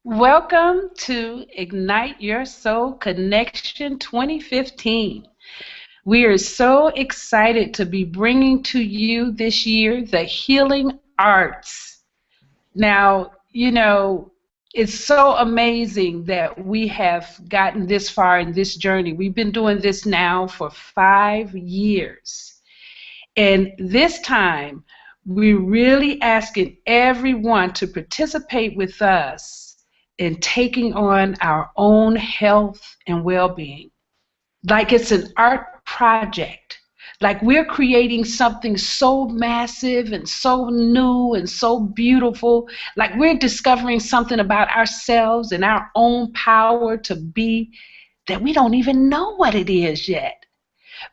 Welcome to Ignite Your Soul Connection 2015. We are so excited to be bringing to you this year the healing arts. Now, it's so amazing that we have gotten this far in this journey. We've been doing this now for 5 years. And this time, we're really asking everyone to participate with us in taking on our own health and well-being. Like it's an art project. Like we're creating something so massive and so new and so beautiful. Like we're discovering something about ourselves and our own power to be that we don't even know what it is yet.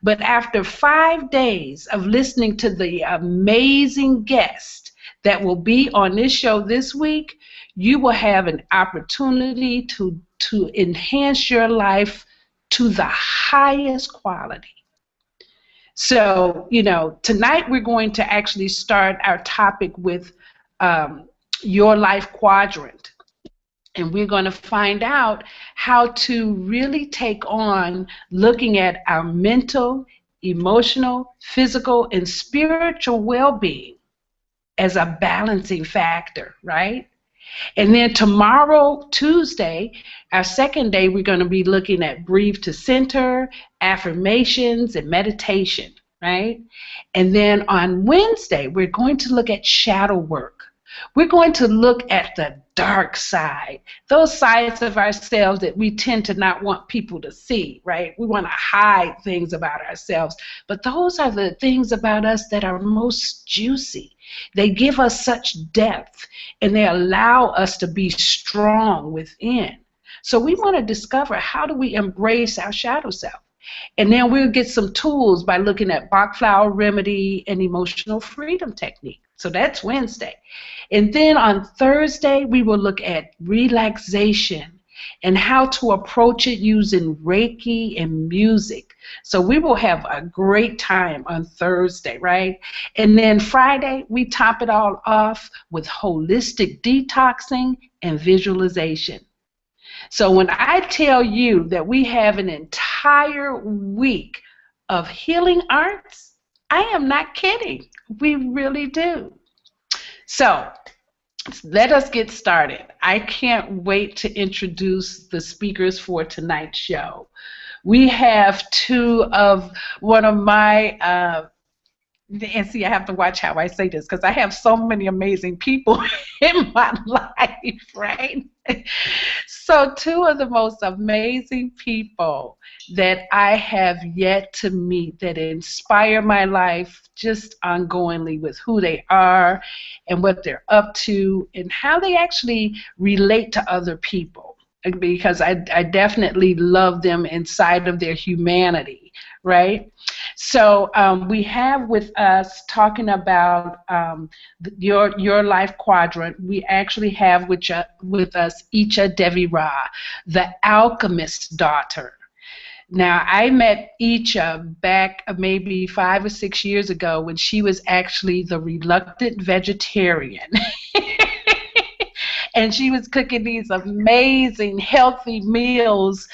But after 5 days of listening to the amazing guest that will be on this show this week, you will have an opportunity to enhance your life to the highest quality. So, tonight we're going to actually start our topic with your life quadrant. And we're going to find out how to really take on looking at our mental, emotional, physical, and spiritual well-being as a balancing factor, right? And then tomorrow, Tuesday, our second day, we're going to be looking at breathe to center, affirmations, and meditation, right? And then on Wednesday, we're going to look at shadow work. We're going to look at the dark side, those sides of ourselves that we tend to not want people to see, right? We want to hide things about ourselves, but those are the things about us that are most juicy. They give us such depth, and they allow us to be strong within. So we want to discover, how do we embrace our shadow self? And then we'll get some tools by looking at Bach flower remedy and emotional freedom technique. So that's Wednesday. And then on Thursday, we will look at relaxation and how to approach it using Reiki and music. So we will have a great time on Thursday, right? And then Friday, we top it all off with holistic detoxing and visualization. So when I tell you that we have an entire week of healing arts, I am not kidding. We really do. So let us get started. I can't wait to introduce the speakers for tonight's show. We have two of one of my and see, I have to watch how I say this because I have so many amazing people in my life, right? So two of the most amazing people that I have yet to meet that inspire my life just ongoingly with who they are and what they're up to and how they actually relate to other people, because I definitely love them inside of their humanity, right? So we have with us talking about your life quadrant. We actually have with us Iccha the alchemist's daughter. Now, I met Iccha back maybe 5 or 6 years ago when she was actually the reluctant vegetarian. And she was cooking these amazing, healthy meals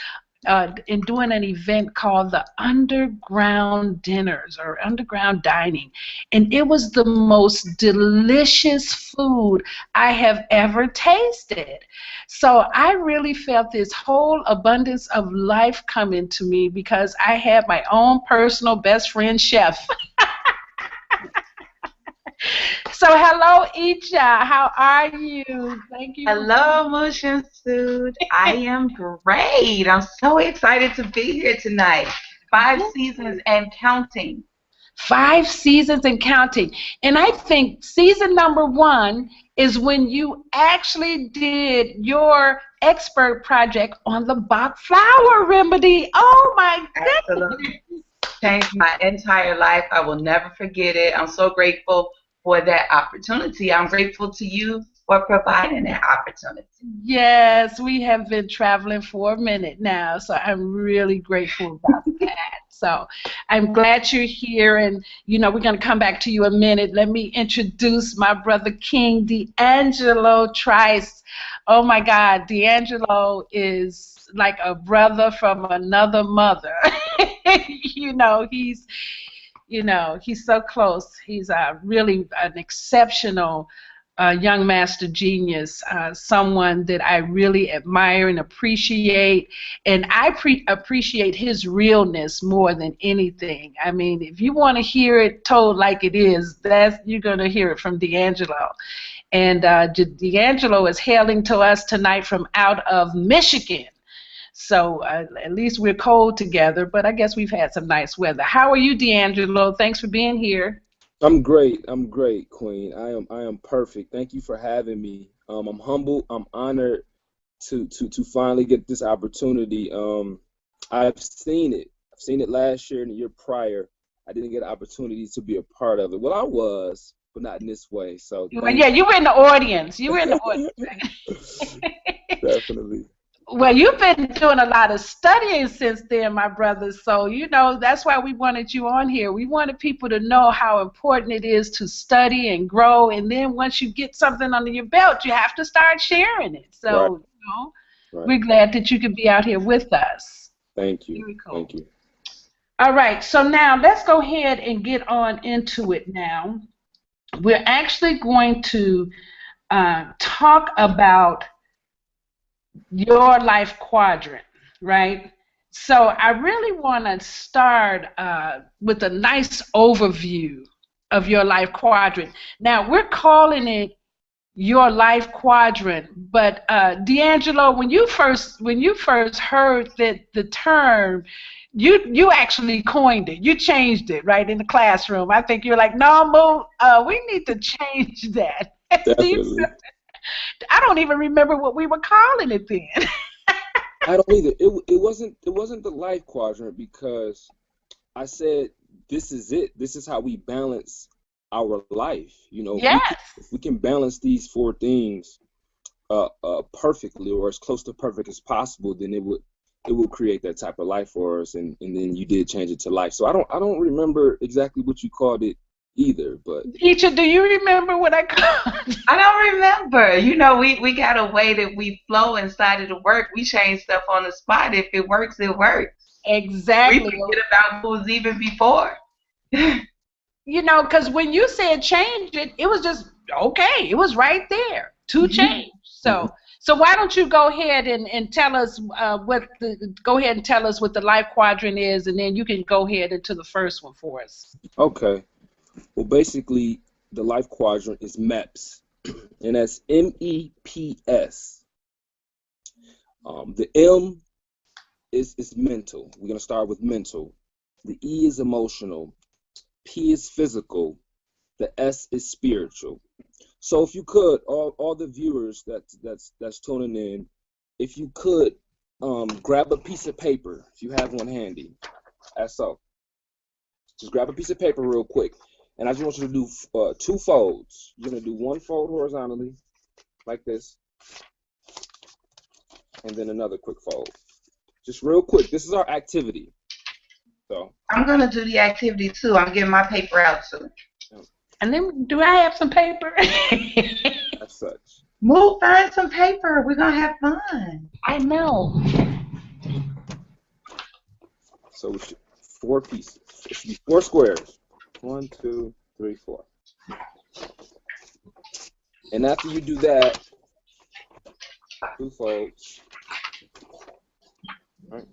and doing an event called the Underground Dinners or Underground Dining. And it was the most delicious food I have ever tasted. So I really felt this whole abundance of life coming to me because I had my own personal best friend chef. So hello, Iccha. How are you? Thank you. Hello, Mu Shemsu-t. I am great. I'm so excited to be here tonight. 5 seasons and counting. 5 seasons and counting. And I think season number 1 is when you actually did your expert project on the Bach flower remedy. Oh my goodness. Absolutely. Changed my entire life. I will never forget it. I'm so grateful for that opportunity. I'm grateful to you for providing that opportunity. Yes, we have been traveling for a minute now, so I'm really grateful about that. So I'm glad you're here, and we're going to come back to you a minute. Let me introduce my brother King D'Angelo Trice. Oh my God, D'Angelo is like a brother from another mother. He's he's so close. He's really an exceptional young master genius, someone that I really admire and appreciate. And I appreciate his realness more than anything. I mean, if you want to hear it told like it is, you're going to hear it from D'Angelo. And D'Angelo is hailing to us tonight from out of Michigan. So at least we're cold together, but I guess we've had some nice weather. How are you, D'Angelo? Thanks for being here. I'm great. I'm great, Queen. I am perfect. Thank you for having me. I'm humble. I'm honored to finally get this opportunity. I've seen it. I've seen it last year and the year prior. I didn't get an opportunity to be a part of it. Well, I was, but not in this way. So Well, yeah, you were in the audience. You were in the audience. Definitely. Well, you've been doing a lot of studying since then, my brother. So, that's why we wanted you on here. We wanted people to know how important it is to study and grow. And then once you get something under your belt, you have to start sharing it. So, right. We're glad that you could be out here with us. Thank you. Very cool. Thank you. All right. So now let's go ahead and get on into it now. We're actually going to talk about your life quadrant, right? So I really want to start with a nice overview of your life quadrant. Now, we're calling it your life quadrant, but D'Angelo, when you first heard the term, you actually coined it. You changed it, right, in the classroom. I think you're like, no, Mu, we need to change that. Definitely. I don't even remember what we were calling it then. I don't either. It wasn't the life quadrant, because I said this is it. This is how we balance our life. Yes. If we can balance these four things perfectly, or as close to perfect as possible, then it would create that type of life for us. And then you did change it to life. So I don't remember exactly what you called it either, but Iccha, do you remember what I called it? I don't remember. We got a way that we flow inside of the work. We change stuff on the spot. If it works, it works. Exactly. We forget about what was even before. Because when you said change it, it was just okay. It was right there to change. So why don't you go ahead and tell us what the life quadrant is, and then you can go ahead into the first one for us. Okay. Well, basically, the life quadrant is MEPS, and that's MEPS. The M is mental. We're going to start with mental. The E is emotional. P is physical. The S is spiritual. So if you could, all the viewers that's tuning in, if you could grab a piece of paper, if you have one handy, as so. Just grab a piece of paper real quick. And I just want you to do 2 folds. You're going to do 1 fold horizontally, like this, and then another quick fold. Just real quick. This is our activity. So I'm going to do the activity, too. I'm getting my paper out, too. And then, do I have some paper? As such. Move, find some paper. We're going to have fun. I know. So we should, 4 pieces. It should be 4 squares. 1, 2, 3, 4. And after you do that, 2 folds. All right.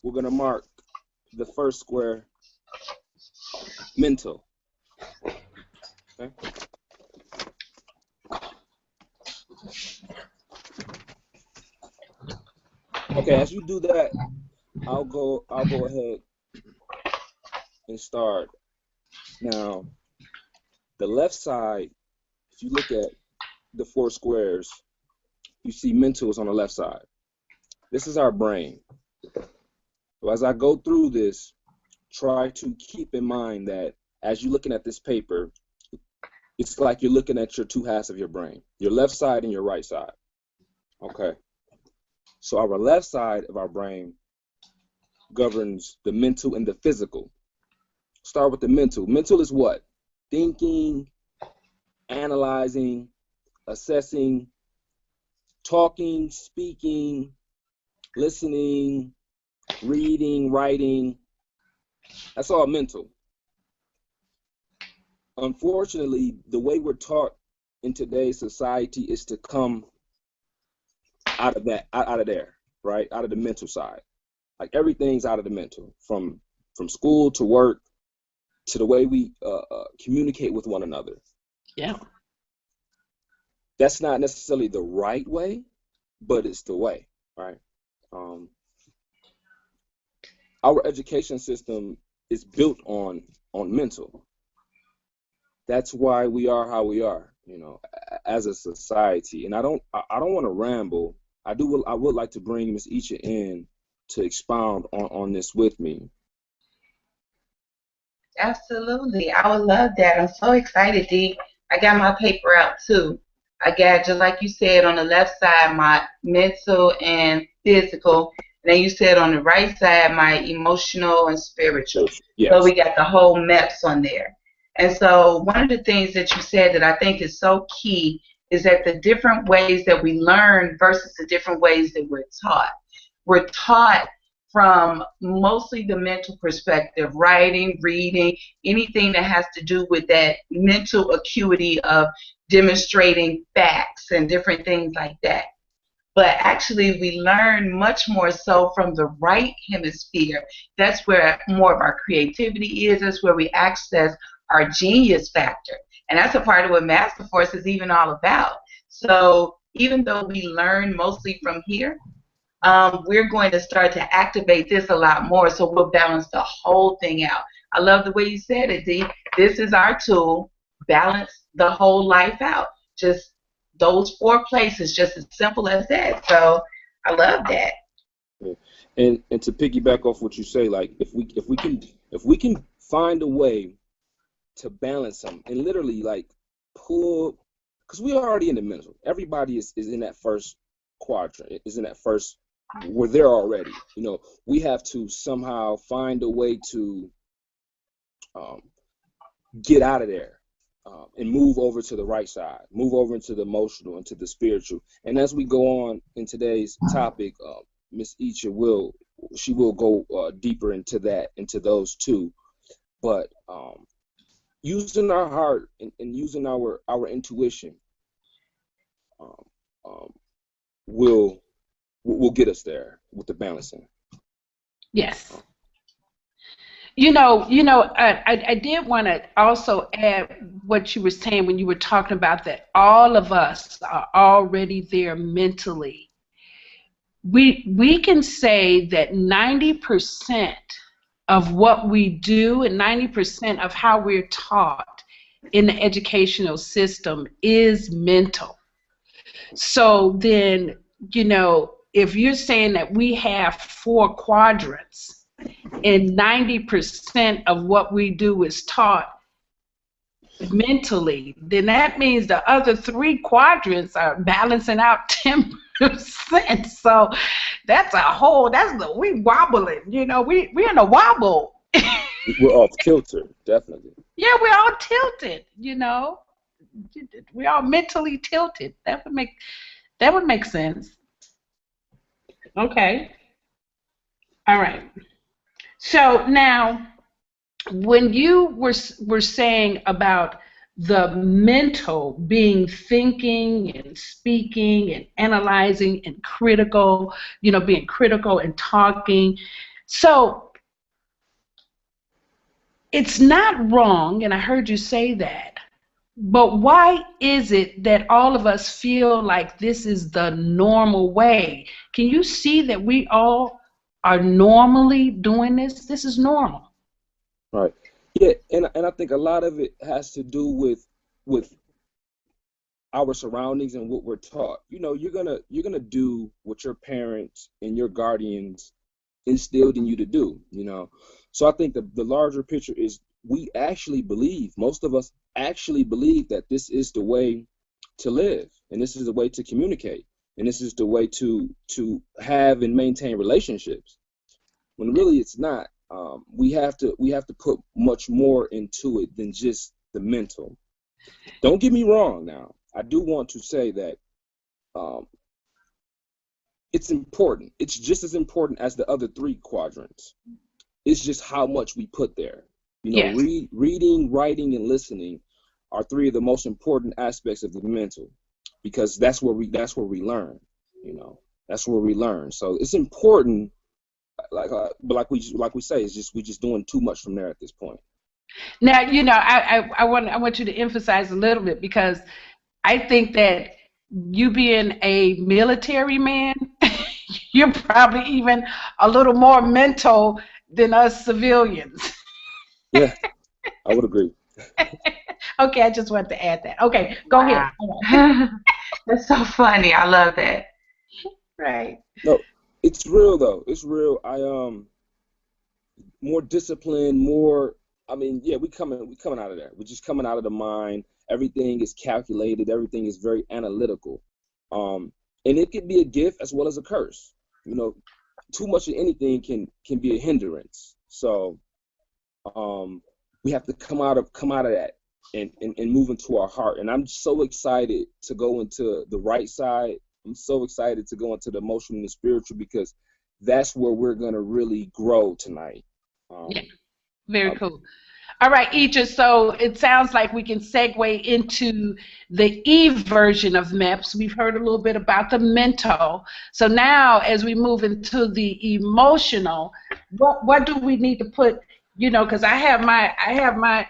We're going to mark the first square mental. Okay. Okay, as you do that, I'll go ahead and start. Now, the left side, if you look at the 4 squares, you see mental is on the left side. This is our brain. So as I go through this, try to keep in mind that as you're looking at this paper, it's like you're looking at your 2 halves of your brain, your left side and your right side. Okay. So our left side of our brain, governs the mental and the physical. Start with the mental. Mental is what? Thinking, analyzing, assessing, talking, speaking, listening, reading, writing. That's all mental. Unfortunately, the way we're taught in today's society is to come out of there, right? Out of the mental side. Like everything's out of the mental, from school to work to the way we communicate with one another. Yeah. That's not necessarily the right way, but it's the way, right? Our education system is built on mental. That's why we are how we are, as a society. And I don't want to ramble. I would like to bring Miss Iccha in to expound on this with me. Absolutely. I would love that. I'm so excited, Dee. I got my paper out too. I got, just like you said, on the left side, my mental and physical. And then you said on the right side, my emotional and spiritual. Yes. So we got the whole maps on there. And so one of the things that you said that I think is so key is that the different ways that we learn versus the different ways that we're taught. We're taught from mostly the mental perspective, writing, reading, anything that has to do with that mental acuity of demonstrating facts and different things like that. But actually, we learn much more so from the right hemisphere. That's where more of our creativity is. That's where we access our genius factor. And that's a part of what Master Force is even all about. So even though we learn mostly from here, we're going to start to activate this a lot more, so we'll balance the whole thing out. I love the way you said it, Dee. This is our tool, balance the whole life out. Just those 4 places, just as simple as that. So I love that. And to piggyback off what you say, like if we can find a way to balance them and literally like pull, because we're already in the middle. Everybody is in that first quadrant, is in that first. We're there already. We have to somehow find a way to get out of there and move over to the right side, move over into the emotional, into the spiritual. And as we go on in today's topic, Miss Iccha will go deeper into that, into those two. But using our heart and using our intuition will get us there with the balancing. Yes. I did want to also add what you were saying when you were talking about that all of us are already there mentally. We can say that 90% of what we do and 90% of how we're taught in the educational system is mental. So then, if you're saying that we have 4 quadrants and 90% of what we do is taught mentally, then that means the other 3 quadrants are balancing out 10%. So we wobbling, we're in a wobble. We're off kilter, definitely. Yeah, we're all tilted, we're all mentally tilted. That would make sense. Okay. All right. So now, when you were saying about the mental being thinking and speaking and analyzing and critical, being critical and talking, so it's not wrong, and I heard you say that, but why is it that all of us feel like this is the normal way? Can you see that we all are normally doing this? This is normal. Right. Yeah, and I think a lot of it has to do with our surroundings and what we're taught. You're gonna do what your parents and your guardians instilled in you to do. So I think the larger picture is most of us actually believe that this is the way to live, and this is the way to communicate, and this is the way to have and maintain relationships. when really it's not. We have to put much more into it than just the mental. Don't get me wrong. Now, I do want to say that um, it's important. It's just as important as the other three quadrants. It's just how much we put there. You know, Yes. reading, writing, and listening are three of the most important aspects of the mental, because that's where we learn. You know, that's where we learn. So it's important. But like we say, it's just we just doing too much from there at this point. Now, I want you to emphasize a little bit, because I think that you being a military man, you're probably even a little more mental than us civilians. Yeah, I would agree. Okay, I just wanted to add that. Okay, go ahead. Wow. That's so funny. I love that. Right. No, it's real though. It's real. More discipline, more. I mean, yeah, we coming out of there. We're just coming out of the mind. Everything is calculated. Everything is very analytical. And it can be a gift as well as a curse. You know, too much of anything can be a hindrance. So we have to come out of that and move into our heart. And I'm so excited to go into the right side. I'm so excited to go into the emotional and the spiritual, because that's where we're gonna really grow tonight. Yeah, Um, very uh, cool. All right, Iccha, so it sounds like we can segue into the E version of MEPS. We've heard a little bit about the mental. So now, as we move into the emotional, what do we need to put, because I have my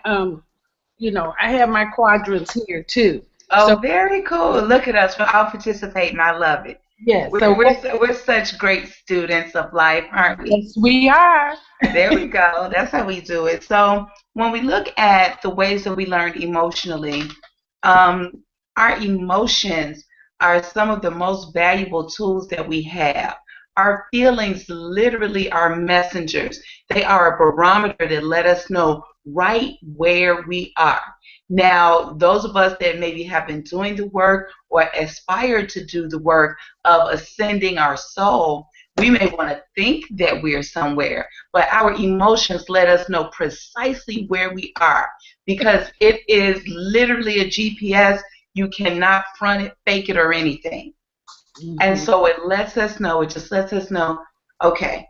quadrants here too. So Oh, very cool. Look at us. We're all participating. I love it. yeah, so We're such great students of life, aren't we? yes, we are. There we go. That's how we do it. So when we look at the ways that we learn emotionally, um, our emotions are some of the most valuable tools that we have. Our feelings literally are messengers. They are a barometer that let us know right where we are. Now, those of us that maybe have been doing the work or aspire to do the work of ascending our soul, we may want to think that we're somewhere, but our emotions let us know precisely where we are, because it is literally a GPS. You cannot front it, fake it, or anything. And Mhm. so it just lets us know, okay,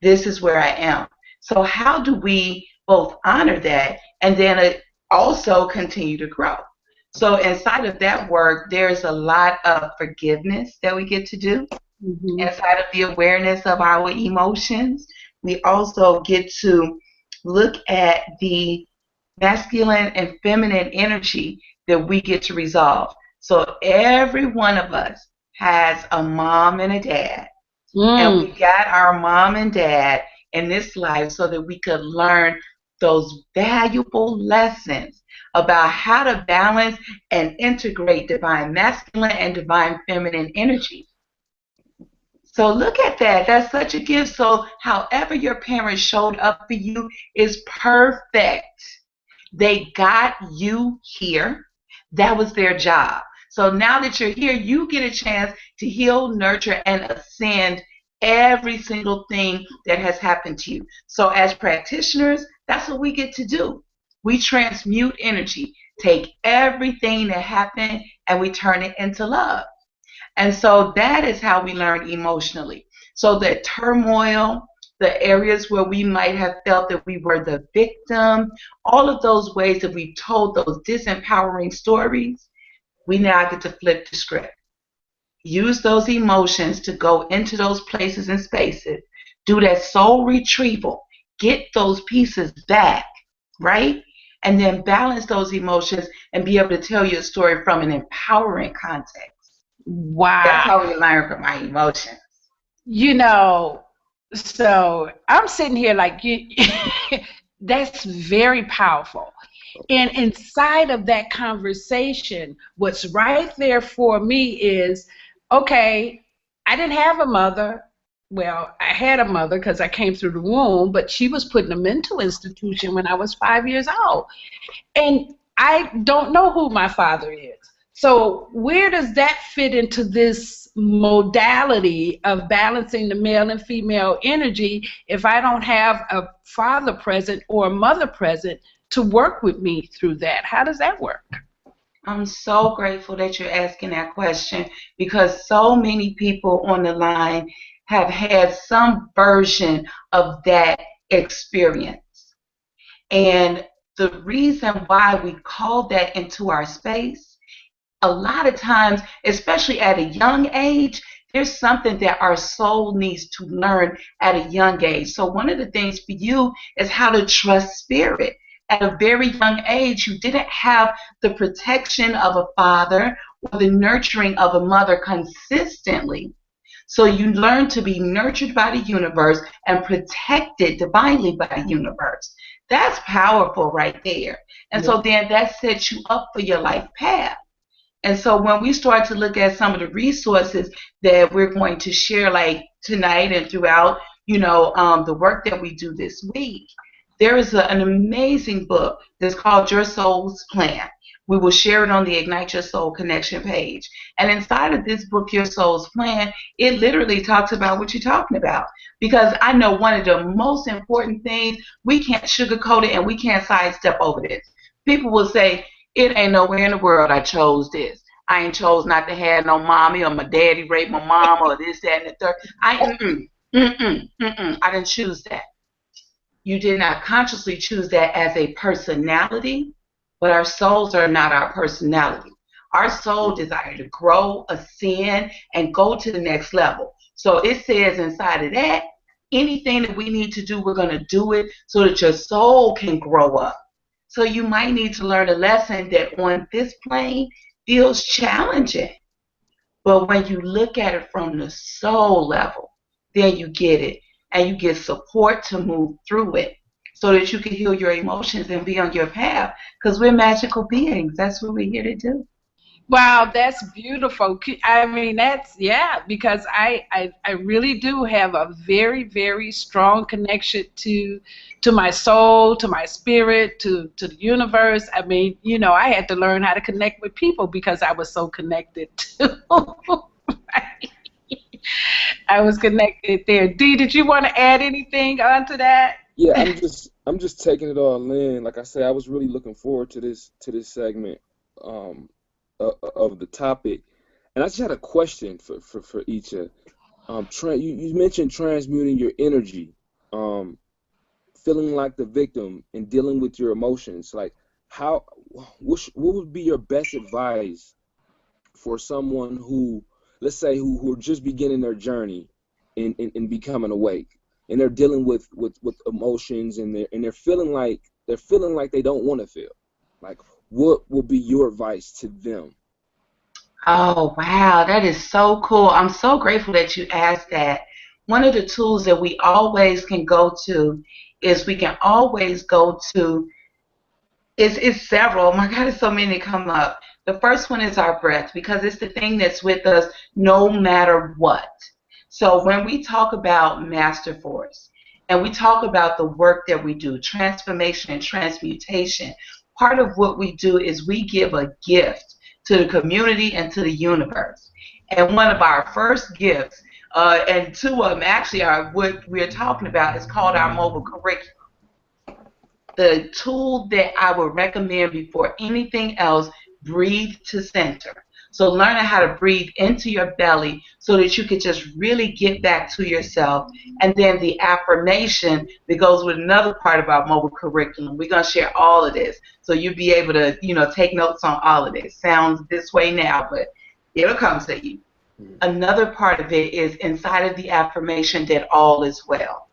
this is where I am. So how do we both honor that and then also continue to grow? So inside of that work, there's a lot of forgiveness that we get to do. Mhm. Inside of the awareness of our emotions, we also get to look at the masculine and feminine energy that we get to resolve. So every one of us has a mom and a dad, and we Mm. got our mom and dad in this life so that we could learn those valuable lessons about how to balance and integrate divine masculine and divine feminine energy. So look at that. That's such a gift. So however your parents showed up for you is perfect. They got you here. That was their job. So now that you're here, you get a chance to heal, nurture, and ascend every single thing that has happened to you. So as practitioners, that's what we get to do. We transmute energy, take everything that happened, and we turn it into love. And so that is how we learn emotionally. So the turmoil, the areas where we might have felt that we were the victim, all of those ways that we told those disempowering stories, we now get to flip the script. Use those emotions to go into those places and spaces. Do that soul retrieval. Get those pieces back, right? And then balance those emotions and be able to tell your story from an empowering context. That's Wow. how we learn from our emotions. You know, so I'm sitting here like you. That's very powerful. And inside of that conversation, what's right there for me is, okay, I didn't have a mother. Well, I had a mother because I came through the womb, but she was put in a mental institution when I was 5 years old. And I don't know who my father is. So where does that fit into this modality of balancing the male and female energy if I don't have a father present or a mother present to work with me through that? How does that work? I'm so grateful that you're asking that question because so many people on the line have had some version of that experience. And the reason why we call that into our space, a lot of times, especially at a young age, there's something that our soul needs to learn at a young age. So one of the things for you is how to trust spirit. At a very young age, you didn't have the protection of a father or the nurturing of a mother consistently. So you learn to be nurtured by the universe and protected divinely by the universe. That's powerful right there. And so then that sets you up for your life path. And so when we start to look at some of the resources that we're going to share, like tonight and throughout, the work that we do this week, there is an amazing book that's called Your Soul's Plan. We will share it on the Ignite Your Soul Connection page. And inside of this book, Your Soul's Plan, it literally talks about what you're talking about. Because I know one of the most important things, we can't sugarcoat it and we can't sidestep over this. People will say, it ain't nowhere in the world I chose this. I ain't chose not to have no mommy or my daddy raped my mom or this, that, and the third. I didn't choose that. You did not consciously choose that as a personality, but our souls are not our personality. Our soul desire to grow, ascend, and go to the next level. So it says inside of that, anything that we need to do, we're going to do it so that your soul can grow up. So you might need to learn a lesson that on this plane feels challenging. But when you look at it from the soul level, then you get it. And you get support to move through it so that you can heal your emotions and be on your path. Because we're magical beings. That's what we're here to do. Wow, that's beautiful. I mean, because I really do have a very, very strong connection to my soul, to my spirit, to the universe. I mean, I had to learn how to connect with people because I was so connected to. I was connected there. Dee, did you want to add anything onto that? Yeah, I'm just taking it all in. Like I said, I was really looking forward to this segment of the topic, and I just had a question for Iccha. You mentioned transmuting your energy, feeling like the victim, and dealing with your emotions. Like, what would be your best advice for someone who, let's say, who are just beginning their journey in becoming awake, and they're dealing with emotions, and they're feeling like they don't want to feel? Like, what will be your advice to them? Oh, wow. That is so cool. I'm so grateful that you asked that. One of the tools that we always can go to is we can always go to, it's several. Oh my God, there's so many come up. The first one is our breath because it's the thing that's with us no matter what. So when we talk about Master Force and we talk about the work that we do, transformation and transmutation, part of what we do is we give a gift to the community and to the universe. And one of our first gifts, and two of them actually are what we're talking about, is called our mobile curriculum. The tool that I would recommend before anything else, breathe to center. So learning how to breathe into your belly so that you can just really get back to yourself. And then the affirmation that goes with another part of our mobile curriculum. We're going to share all of this. So you'll be able to, take notes on all of this. Sounds this way now, but it'll come to you. Another part of it is inside of the affirmation that all is well.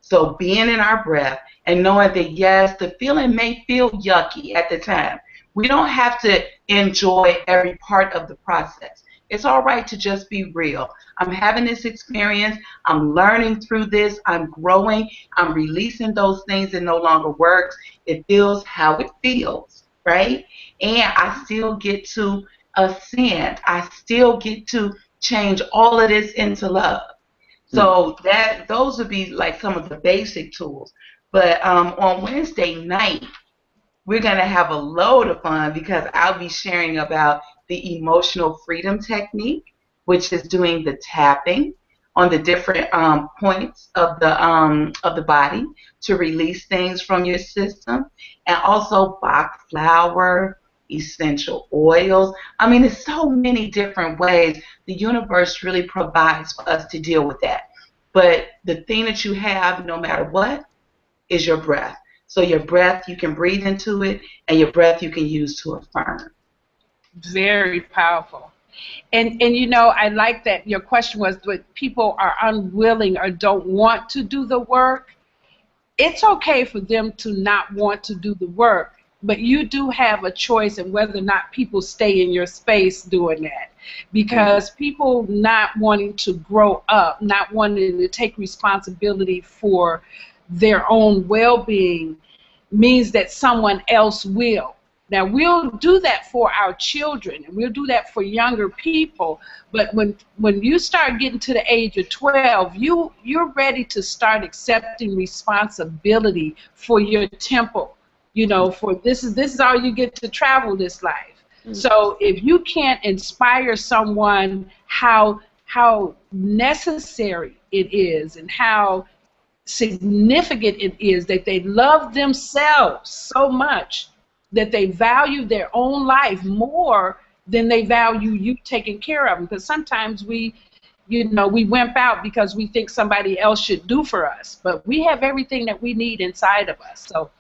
So being in our breath and knowing that, yes, the feeling may feel yucky at the time. We don't have to enjoy every part of the process. It's all right to just be real. I'm having this experience. I'm learning through this. I'm growing. I'm releasing those things that no longer works. It feels how it feels, right? And I still get to ascend. I still get to change all of this into love. So those would be like some of the basic tools. But on Wednesday night, we're going to have a load of fun because I'll be sharing about the emotional freedom technique, which is doing the tapping on the different points of the body to release things from your system, and also Bach flower, essential oils. I mean, there's so many different ways the universe really provides for us to deal with that. But the thing that you have, no matter what, is your breath. So your breath, you can breathe into it, and your breath you can use to affirm. Very powerful. And you know, I like that your question was that people are unwilling or don't want to do the work. It's okay for them to not want to do the work, but you do have a choice in whether or not people stay in your space doing that. Because people not wanting to grow up, not wanting to take responsibility for their own well-being means that someone else will. Now, we'll do that for our children, and we'll do that for younger people, but when you start getting to the age of 12, you're ready to start accepting responsibility for your temple. You know, for this is all you get to travel this life. So if you can't inspire someone how necessary it is and how significant it is that they love themselves so much that they value their own life more than they value you taking care of them. Because sometimes we wimp out because we think somebody else should do for us, but we have everything that we need inside of us. So,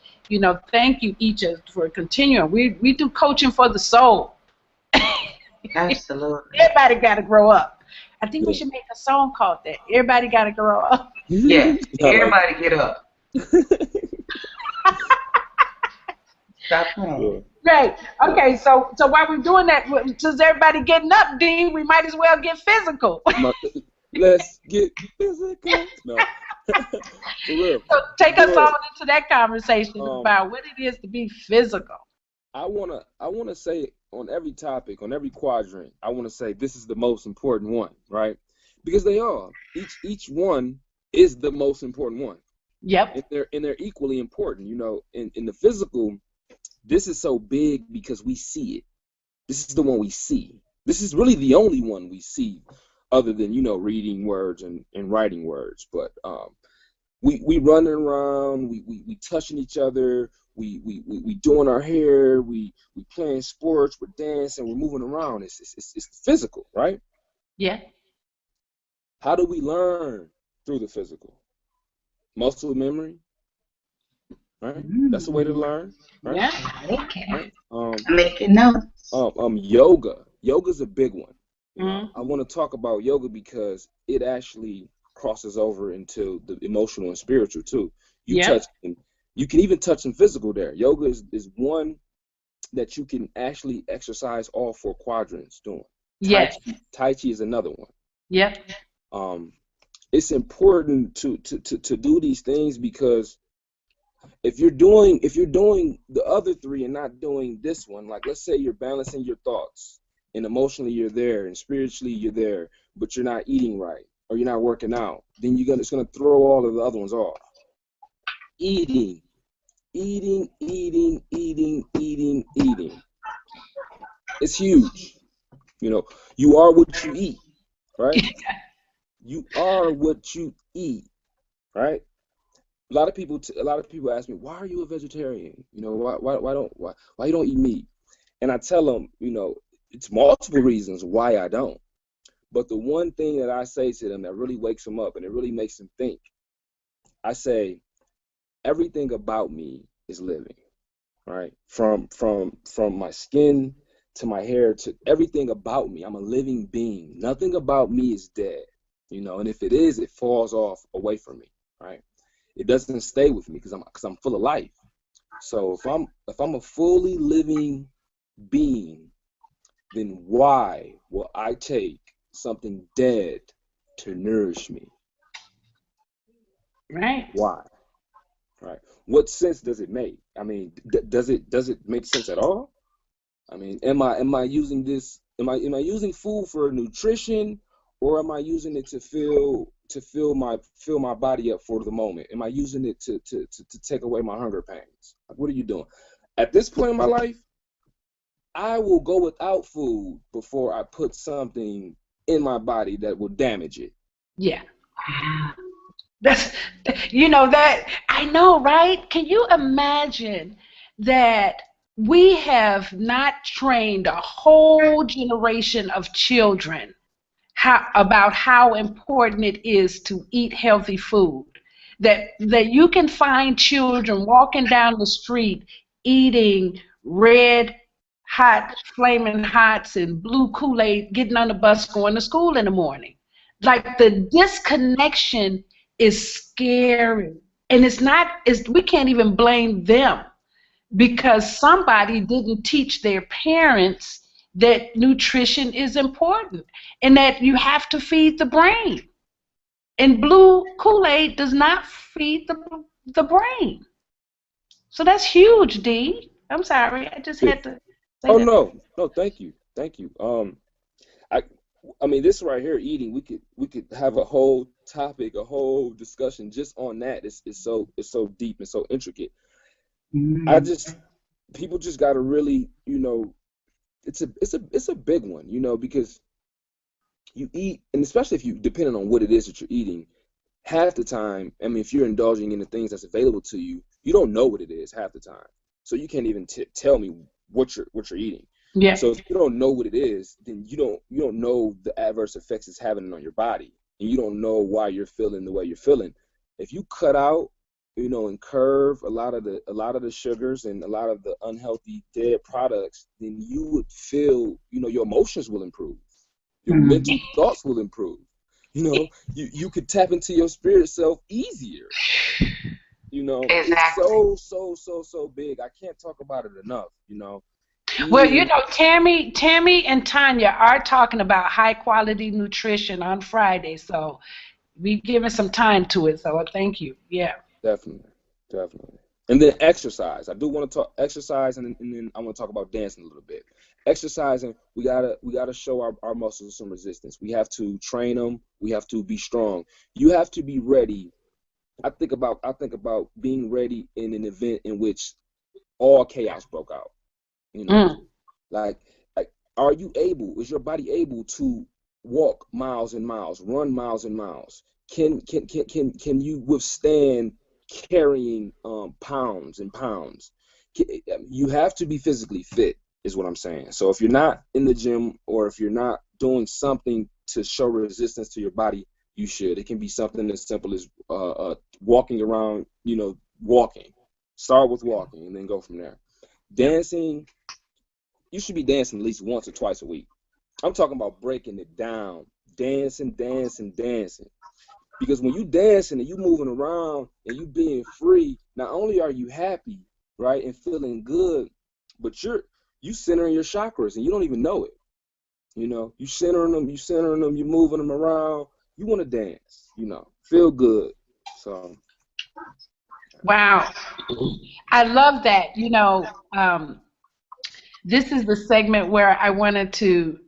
thank you, Iccha, for continuing. We do coaching for the soul. Absolutely. Everybody got to grow up. I think we should make a song called that. Everybody got to grow up. Yeah, everybody get up. Stop playing. Right. Okay, so while we're doing that, since everybody getting up, D, we might as well get physical. Let's get physical. No. For real. So take us on into that conversation about what it is to be physical. I wanna say on every topic, on every quadrant, I wanna say this is the most important one, right? Because they are. Each one is the most important one. Yep. And they're equally important. In the physical, this is so big because we see it. This is the one we see. This is really the only one we see, other than reading words and writing words. But we running around, we touching each other, we doing our hair, we playing sports, we're dancing, we're moving around. It's physical, right? Yeah. How do we learn through the physical? Muscle memory, right? That's the way to learn, right? Yeah, okay. Right? I'm making notes. Yoga. Yoga's a big one. Mm-hmm. I want to talk about yoga because it actually crosses over into the emotional and spiritual too. You can even touch some physical there. Yoga is one that you can actually exercise all four quadrants doing. Yes. Tai Chi is another one. Yep. It's important to do these things because if you're doing the other three and not doing this one, like let's say you're balancing your thoughts and emotionally you're there and spiritually you're there, but you're not eating right or you're not working out, then it's gonna throw all of the other ones off. Eating. It's huge. You are what you eat, right? You are what you eat, right? A lot of people ask me, why are you a vegetarian? Why you don't eat meat? And I tell them, it's multiple reasons why I don't. But the one thing that I say to them that really wakes them up and it really makes them think, I say, everything about me is living, right? From my skin to my hair to everything about me. I'm a living being. Nothing about me is dead, and if it is, it falls off away from me, right? It doesn't stay with me because I'm full of life. So if I'm a fully living being, then why will I take something dead to nourish me? Right. Why? Right. What sense does it make? I mean, does it make sense at all? I mean, am I using this? Am I using food for nutrition, or am I using it to fill my body up for the moment? Am I using it to take away my hunger pains? Like, what are you doing? At this point in my life, I will go without food before I put something in my body that will damage it. Yeah. That's, you know, that I know, right? Can you imagine that we have not trained a whole generation of children about how important it is to eat healthy food? That you can find children walking down the street eating red hot flaming hots and blue Kool-Aid, getting on the bus going to school in the morning. Like the disconnection is scary. And we can't even blame them because somebody didn't teach their parents that nutrition is important and that you have to feed the brain. And blue Kool-Aid does not feed the brain. So that's huge, D. I'm sorry. I just had to say Oh that. no, thank you. I I mean, this right here, eating, we could have a whole topic, a whole discussion just on that. It's so deep and so intricate. I just People just got to really, it's a big one, because you eat, and especially if you, depending on what it is that you're eating, half the time, I mean, if you're indulging in the things that's available to you, you don't know what it is half the time. So you can't even tell me what you're eating. Yeah. So if you don't know what it is, then you don't know the adverse effects it's having on your body, and you don't know why you're feeling the way you're feeling. If you cut out, and curve a lot of the sugars and a lot of the unhealthy dead products, then you would feel, your emotions will improve, your mental thoughts will improve. You could tap into your spirit self easier. It's so big. I can't talk about it enough. Well, Eating. Tammy and Tanya are talking about high quality nutrition on Friday, so we giving some time to it. So thank you. Yeah. Definitely. And then exercise. I do want to talk exercise, and then I want to talk about dancing a little bit. Exercising, we gotta show our muscles some resistance. We have to train them. We have to be strong. You have to be ready. I think about being ready in an event in which all chaos broke out. You know, Mm. like are you able? Is your body able to walk miles and miles, run miles and miles? Can you withstand carrying pounds and pounds? You have to be physically fit, is what I'm saying. So if you're not in the gym, or if you're not doing something to show resistance to your body, you should. It can be something as simple as walking around. Walking. Start with walking and then go from there. Dancing. You should be dancing at least once or twice a week. I'm talking about breaking it down, dancing. Because when you dancing and you moving around and you being free, not only are you happy, right, and feeling good, but you centering your chakras and you don't even know it. You centering them, you moving them around. You want to dance, feel good. So Wow. I love that. This is the segment where I wanted to,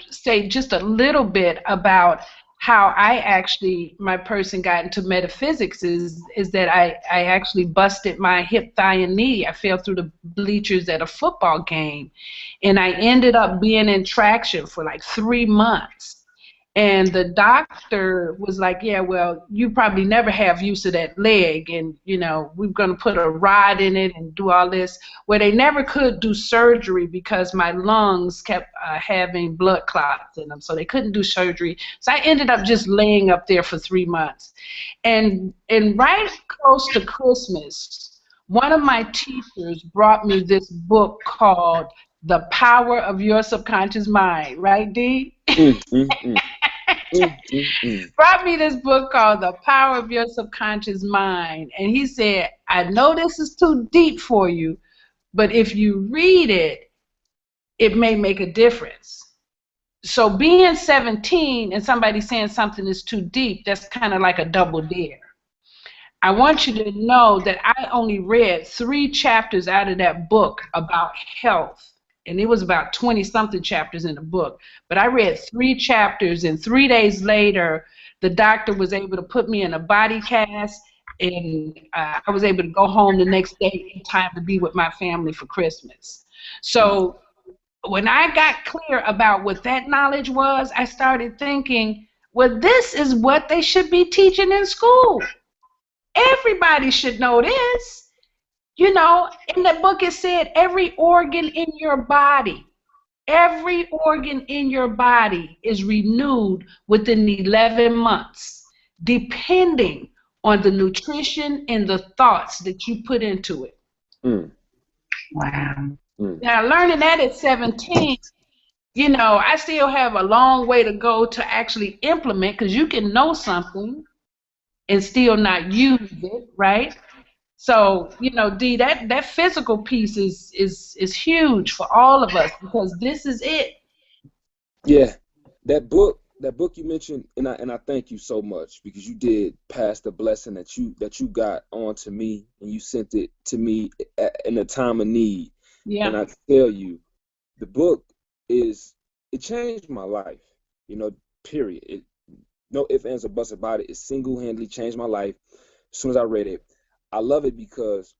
say just a little bit about how my person got into metaphysics is that I actually busted my hip, thigh, and knee. I fell through the bleachers at a football game, and I ended up being in traction for like 3 months. And the doctor was like, yeah, well, you probably never have use of that leg, and, we're going to put a rod in it and do all this. Well, they never could do surgery because my lungs kept having blood clots in them, so they couldn't do surgery. So I ended up just laying up there for 3 months. And right close to Christmas, one of my teachers brought me this book called The Power of Your Subconscious Mind, right, Dee? Brought me this book called The Power of Your Subconscious Mind. And he said, I know this is too deep for you, but if you read it, it may make a difference. So being 17 and somebody saying something is too deep, that's kind of like a double dare. I want you to know that I only read 3 chapters out of that book about health. And it was about 20-something chapters in the book. But I read 3 chapters, and 3 days later, the doctor was able to put me in a body cast. and I was able to go home the next day in time to be with my family for Christmas. So when I got clear about what that knowledge was, I started thinking, well, this is what they should be teaching in school. Everybody should know this. You know, in the book it said every organ in your body is renewed within 11 months, depending on the nutrition and the thoughts that you put into it. Mm. Wow. Mm. Now, learning that at 17, you know, I still have a long way to go to actually implement, because you can know something and still not use it, right? So, you know, Dee, that physical piece is huge for all of us, because this is it. Yeah, that book you mentioned, and I thank you so much, because you did pass the blessing that you got on to me, and you sent it to me in a time of need. And Yeah. I tell you, the book it changed my life. You know, period. No ifs, ands, or buts about it. It single-handedly changed my life. As soon as I read it, I love it because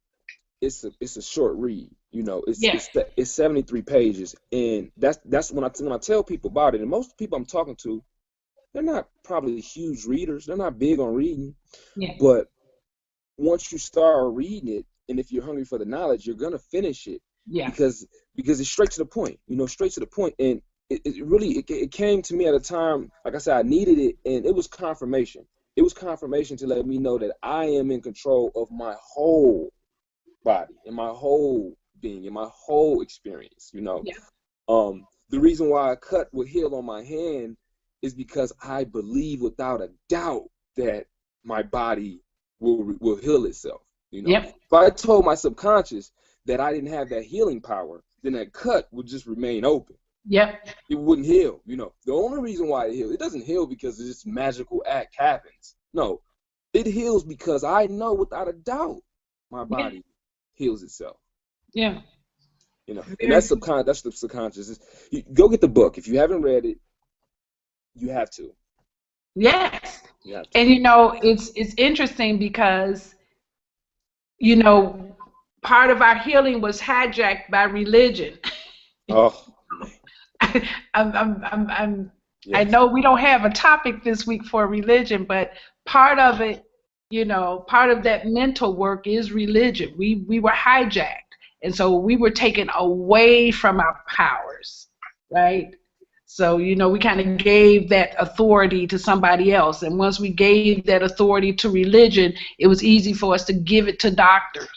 it's a short read. You know, Yeah. it's 73 pages, and that's when I tell people about it. And most people I'm talking to, they're not probably huge readers. They're not big on reading, Yeah. but once you start reading it, and if you're hungry for the knowledge, you're gonna finish it, Yeah. because it's straight to the point. You know, straight to the point, and it really it came to me at a time, like I said, I needed it, and it was confirmation. It was confirmation to let me know that I am in control of my whole body and my whole being and my whole experience. You know, Yeah. the reason why a cut will heal on my hand is because I believe without a doubt that my body will heal itself. You know, Yep. if I told my subconscious that I didn't have that healing power, then that cut would just remain open. Yep. It wouldn't heal. You know, the only reason why it heals, it doesn't heal because this magical act happens. No, it heals because I know without a doubt my Yeah. body heals itself. Yeah. You know, and Very. that's the subconscious. Go get the book. If you haven't read it, you have to. Yes. You have to. And you know, it's interesting because, you know, part of our healing was hijacked by religion. Oh man. I Yes. know we don't have a topic this week for religion, but part of it, you know, part of that mental work is religion. We were hijacked, and so we were taken away from our powers, right? So, you know, we kind of gave that authority to somebody else, and once we gave that authority to religion, it was easy for us to give it to doctors.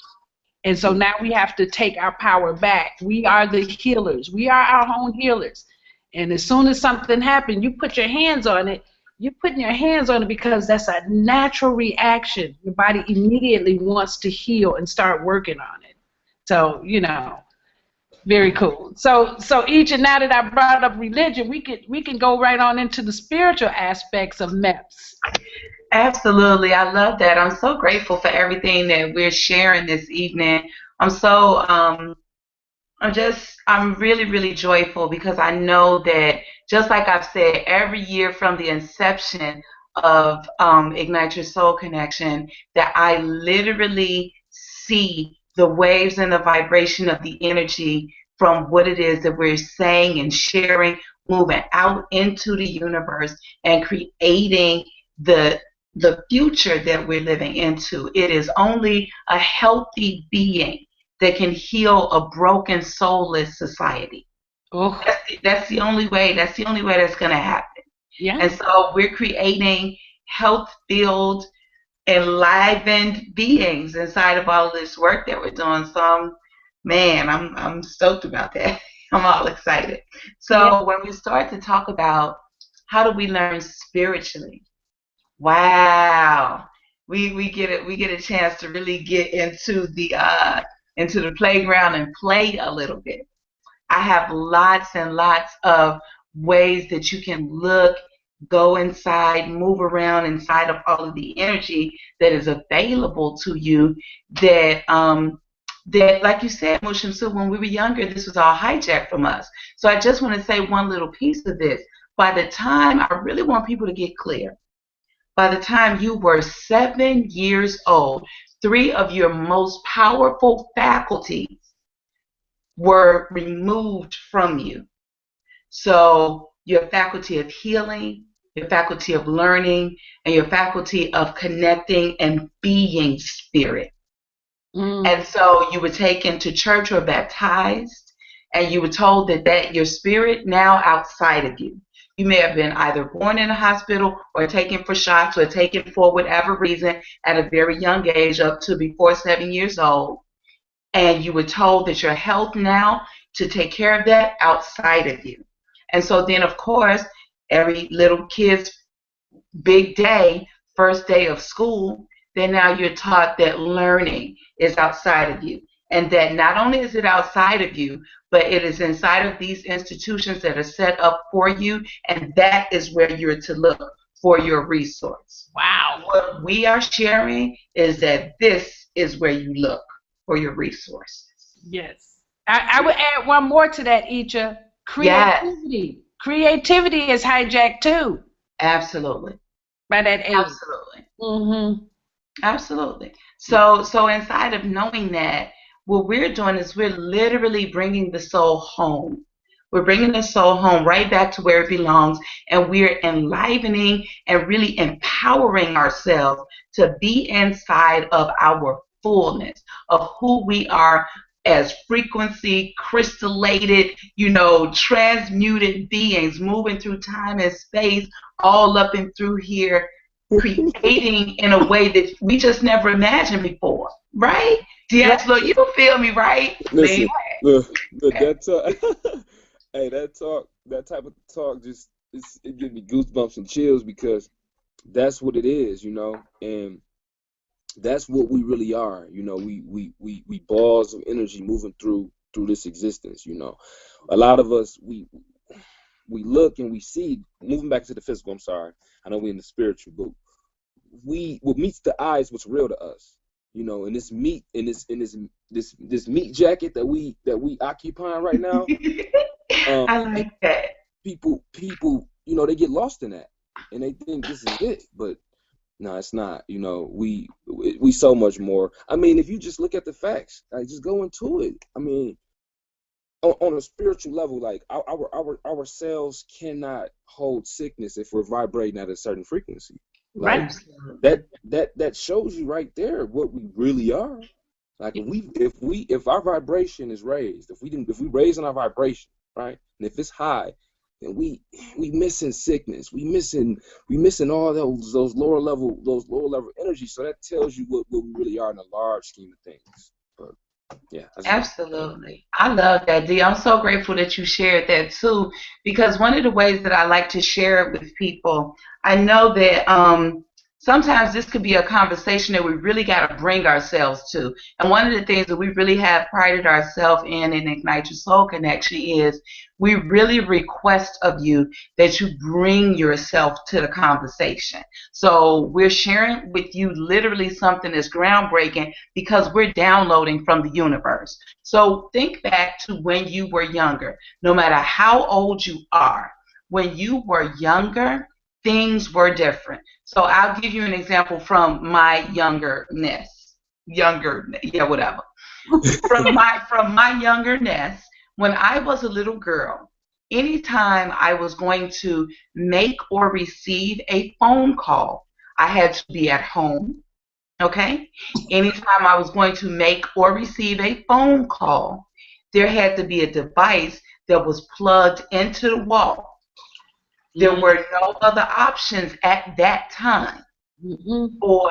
And so Mm. now we have to take our power back. We are the healers. We are our own healers. And as soon as something happens, you put your hands on it. You're putting your hands on it because that's a natural reaction. Your body immediately wants to heal and start working on it. So, you know, very cool. So each, and now that I brought up religion, we can go right on into the spiritual aspects of MEPS. Absolutely. I love that. I'm so grateful for everything that we're sharing this evening. I'm so I'm really, really joyful because I know that, just like I've said, every year from the inception of Ignite Your Soul Connection, that I literally see the waves and the vibration of the energy from what it is that we're saying and sharing, moving out into the universe and creating the future that we're living into. It is only a healthy being that can heal a broken, soulless society. Oh, That's the only way. That's the only way that's going to happen. yeah, And so we're creating health-filled, enlivened beings inside of all of this work that we're doing. So, man, I'm stoked about that. I'm all excited. yeah, So when we start to talk about how do we learn spiritually, wow, we get a chance to really get into the playground and play a little bit. I have lots and lots of ways that you can look, go inside, move around inside of all of the energy that is available to you. That like you said, Mu Shemsu, when we were younger, this was all hijacked from us. So I just want to say one little piece of this. By the time I really want people to get clear, by the time you were 7 years old, three of your most powerful faculties were removed from you. So your faculty of healing, your faculty of learning, and your faculty of connecting and being spirit. And so you were taken to church or baptized, and you were told that your spirit now outside of you. You may have been either born in a hospital or taken for shots or taken for whatever reason at a very young age, up to before 7 years old. And you were told that your health now to take care of that outside of you. And so then, of course, every little kid's big day, first day of school, then now you're taught that learning is outside of you. And that not only is it outside of you, but it is inside of these institutions that are set up for you. And that is where you're to look for your resource. Wow. What we are sharing is that this is where you look for your resources. Yes. I would add one more to that, Iccha. Creativity. Yes. Creativity is hijacked too. Absolutely. By that age. Absolutely. Mm-hmm. Absolutely. So inside of knowing that, what we're doing is we're literally bringing the soul home. We're bringing the soul home right back to where it belongs, and we're enlivening and really empowering ourselves to be inside of our fullness of who we are as frequency, crystallated, transmuted beings moving through time and space, all up and through here, creating in a way that we just never imagined before, right? D'Angelo, you feel me, right? Listen, look, that talk, hey, that type of talk it gives me goosebumps and chills, because that's what it is, and that's what we really are, we balls of energy moving through this existence, A lot of us, we look and we see, moving back to the physical, I'm sorry, I know we're in the spiritual, but what meets the eye is what's real to us, and this meat, in this meat jacket that we occupying right now. I like that. People, they get lost in that, and they think this is it, but no, it's not. We so much more. I mean, if you just look at the facts, like, just go into it. I mean, on a spiritual level, like our cells cannot hold sickness if we're vibrating at a certain frequency. Like, right. That shows you right there what we really are. Like, if our vibration is raised, if we raise on our vibration, right, and if it's high, then we missing sickness, we missing all those lower level energies. So that tells you what we really are in a large scheme of things. But yeah, absolutely. I love that, D. I'm so grateful that you shared that too, because one of the ways that I like to share it with people, I know that sometimes this could be a conversation that we really got to bring ourselves to. And one of the things that we really have prided ourselves in Ignite Your Soul Connection is we really request of you that you bring yourself to the conversation. So we're sharing with you literally something that's groundbreaking because we're downloading from the universe. So think back to when you were younger. No matter how old you are, when you were younger, things were different. So I'll give you an example from my whatever. from my youngerness, when I was a little girl, anytime I was going to make or receive a phone call, I had to be at home. Okay? Anytime I was going to make or receive a phone call, there had to be a device that was plugged into the wall. There were no other options at that time for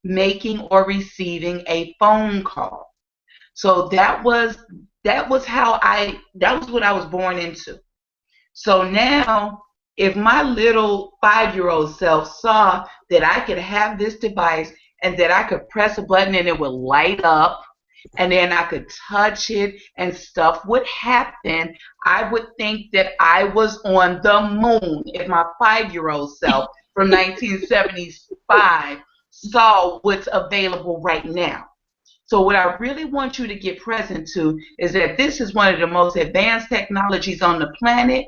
making or receiving a phone call. So that was what I was born into. So now, if my little 5-year-old self saw that I could have this device and that I could press a button and it would light up, and then I could touch it and stuff would happen, I would think that I was on the moon if my 5-year-old self from 1975 saw what's available right now. So what I really want you to get present to is that this is one of the most advanced technologies on the planet.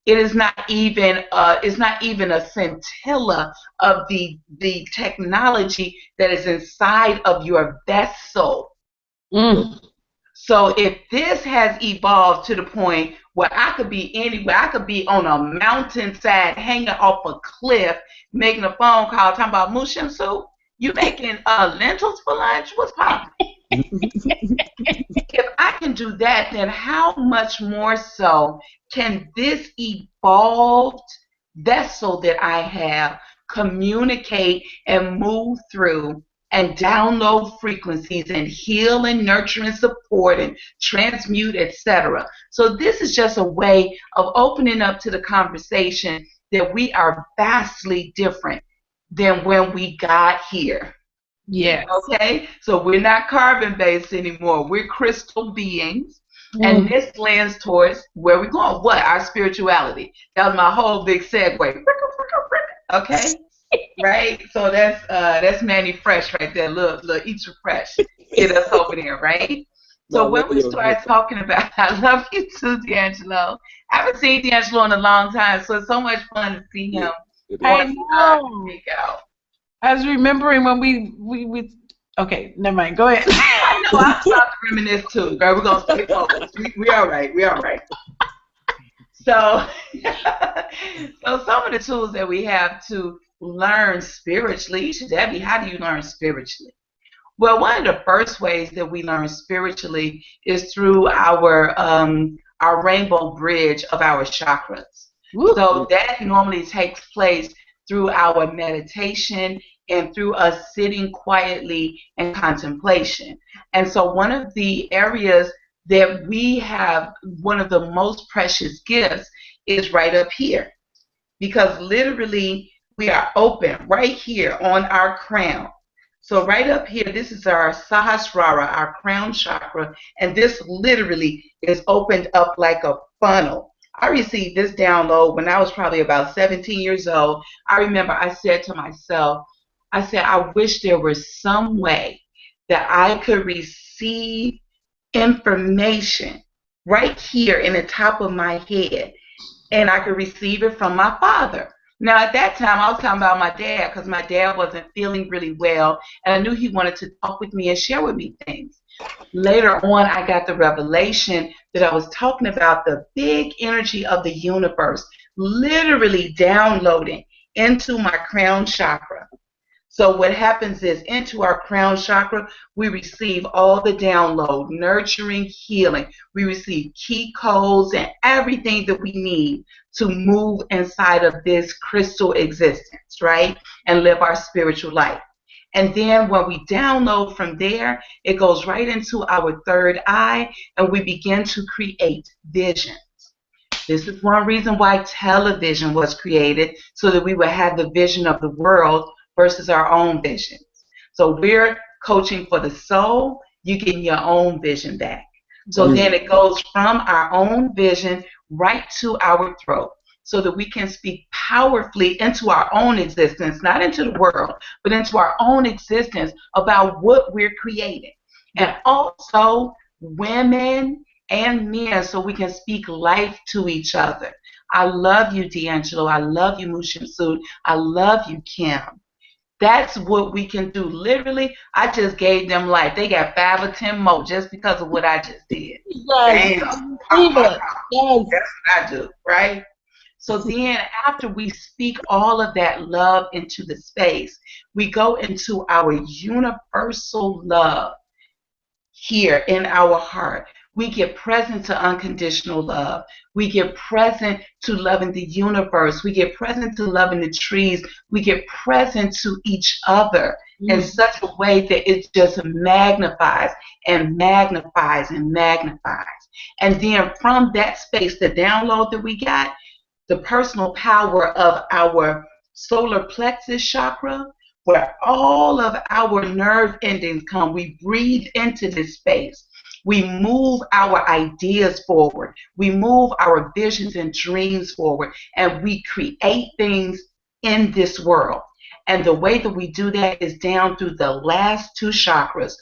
it is not even a scintilla of the technology that is inside of your vessel. Mm. So if this has evolved to the point where I could be anywhere, I could be on a mountainside hanging off a cliff, making a phone call talking about Mu Shemsu-t, you making lentils for lunch? What's popping? If I can do that, then how much more so can this evolved vessel that I have communicate and move through and download frequencies and heal and nurture and support and transmute, etc. So this is just a way of opening up to the conversation that we are vastly different than when we got here. Yes. Okay, so we're not carbon based anymore. We're crystal beings. And this lends towards where we're going. What? Our spirituality. That was my whole big segue. Okay? Right? So that's Manny Fresh right there. Look, Iccha Fresh. Get us over there, right? So when we start talking about, I love you too, D'Angelo. I haven't seen D'Angelo in a long time, so it's so much fun to see him. I know. I was remembering when we okay, never mind. Go ahead. I know, I'm about to reminisce too, girl. We're gonna stay focused. We all right. We all right. So, so some of the tools that we have to learn spiritually, Debbie, how do you learn spiritually? Well, one of the first ways that we learn spiritually is through our rainbow bridge of our chakras. Woo. So that normally takes place through our meditation and through us sitting quietly in contemplation. And so one of the areas that we have, one of the most precious gifts, is right up here. Because literally we are open right here on our crown. So right up here, this is our Sahasrara, our crown chakra, and this literally is opened up like a funnel. I received this download when I was probably about 17 years old. I remember I said to myself, I wish there was some way that I could receive information right here in the top of my head, and I could receive it from my father. Now, at that time, I was talking about my dad because my dad wasn't feeling really well, and I knew he wanted to talk with me and share with me things. Later on, I got the revelation that I was talking about the big energy of the universe literally downloading into my crown chakra. So what happens is into our crown chakra, we receive all the download, nurturing, healing. We receive key codes and everything that we need to move inside of this crystal existence, right? And live our spiritual life. And then when we download from there, it goes right into our third eye, and we begin to create visions. This is one reason why television was created, so that we would have the vision of the world versus our own visions. So we're coaching for the soul, you getting your own vision back. So then it goes from our own vision right to our throat, so that we can speak powerfully into our own existence, not into the world, but into our own existence about what we're creating. And also women and men, so we can speak life to each other. I love you, D'Angelo. I love you, Mu Shemsu-t. I love you, Kim. That's what we can do. Literally, I just gave them life. They got 5 or 10 more just because of what I just did. Yes. Damn. Yes. That's what I do, right? So then after we speak all of that love into the space, we go into our universal love here in our heart. We get present to unconditional love. We get present to loving the universe. We get present to loving the trees. We get present to each other in such a way that it just magnifies and magnifies and magnifies. And then from that space, the download that we got, the personal power of our solar plexus chakra, where all of our nerve endings come. We breathe into this space. We move our ideas forward. We move our visions and dreams forward. And we create things in this world. And the way that we do that is down through the last 2 chakras.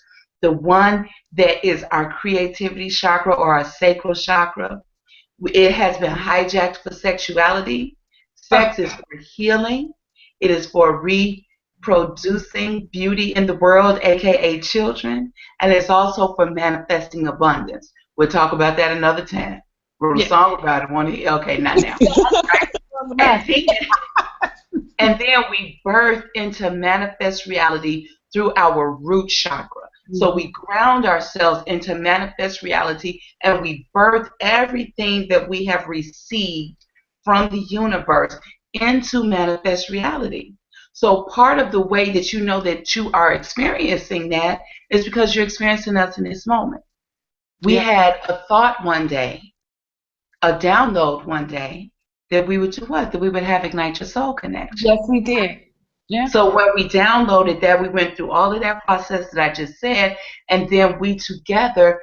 The one that is our creativity chakra or our sacral chakra. It has been hijacked for sexuality. Oh, Sex is for healing. It is for reproducing beauty in the world, aka children, and it's also for manifesting abundance. We'll talk about that another time. Wrote a yeah. song about it. Okay, not now. And then we birth into manifest reality through our root chakra. So we ground ourselves into manifest reality and we birth everything that we have received from the universe into manifest reality. So part of the way that you know that you are experiencing that is because you're experiencing us in this moment. We Yeah. had a thought one day, a download one day, that we would do what? That we would have Ignite Your Soul connection. Yes, we did. Yeah. So when we downloaded that, we went through all of that process that I just said, and then we together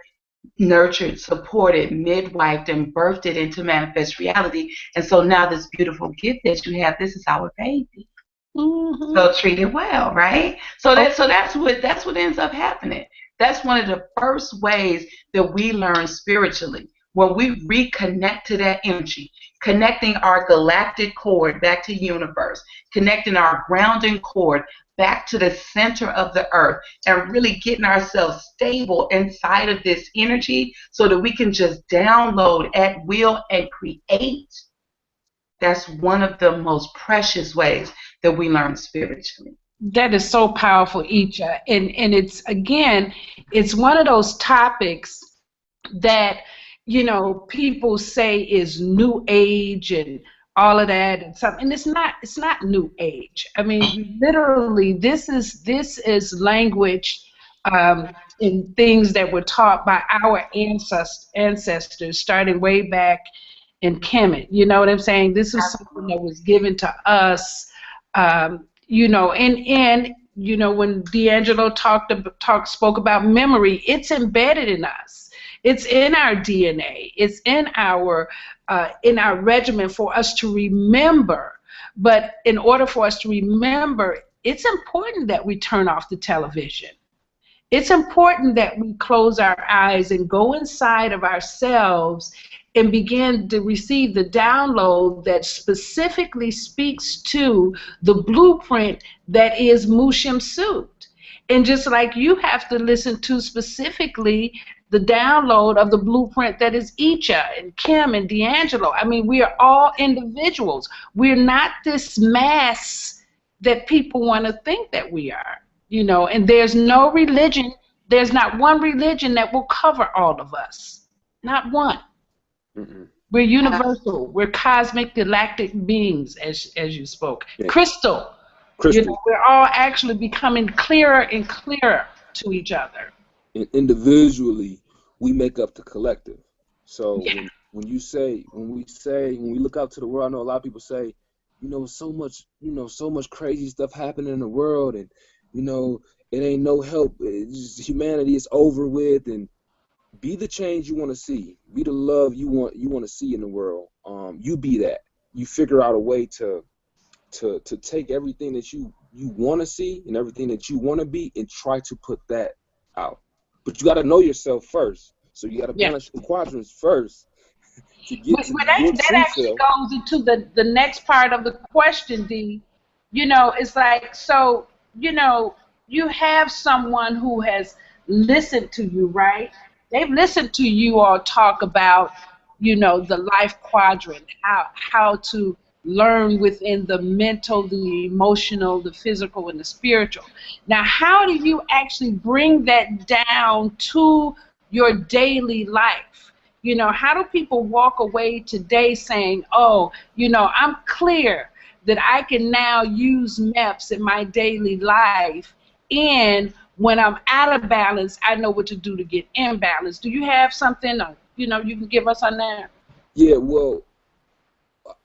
nurtured, supported, midwifed, and birthed it into manifest reality. And so now this beautiful gift that you have, this is our baby. Mm-hmm. So treat it well, right? So that's what ends up happening. That's one of the first ways that we learn spiritually. When we reconnect to that energy, connecting our galactic cord back to universe, connecting our grounding cord back to the center of the earth, and really getting ourselves stable inside of this energy so that we can just download at will and create. That's one of the most precious ways that we learn spiritually. That is so powerful, Iccha. And it's again, it's one of those topics that people say is new age and all of that and something. And it's not new age. I mean, literally, this is language and things that were taught by our ancestors starting way back in Kemet. You know what I'm saying? This is something that was given to us, and when D'Angelo spoke about memory, it's embedded in us. It's in our DNA. It's in our regimen for us to remember. But in order for us to remember, it's important that we turn off the television. It's important that we close our eyes and go inside of ourselves and begin to receive the download that specifically speaks to the blueprint that is Mu Shemsu-t. And just like you have to listen to specifically the download of the blueprint that is Iccha and Kim and D'Angelo. I mean, we are all individuals. We're not this mass that people want to think that we are. And there's no religion, there's not one religion that will cover all of us. Not one. Mm-mm. We're universal. We're cosmic galactic beings, as you spoke. Yeah. Crystal. Crystal. We're all actually becoming clearer and clearer to each other. And individually, we make up the collective. So Yeah. when we look out to the world, I know a lot of people say, so much crazy stuff happening in the world, and it ain't no help. It's just, humanity is over with, and be the change you want to see. Be the love you want to see in the world. You be that. You figure out a way to take everything that you want to see and everything that you want to be and try to put that out. But you got to know yourself first. So you got to balance your quadrants first to get to your That true actually self. goes into the next part of the question, D. It's like, so, you have someone who has listened to you, right? They've listened to you all talk about, the life quadrant, how to learn within the mental, the emotional, the physical, and the spiritual. Now, how do you actually bring that down to your daily life? How do people walk away today saying, oh, I'm clear that I can now use MEPS in my daily life, and when I'm out of balance, I know what to do to get in balance. Do you have something, you can give us on that? Yeah, well,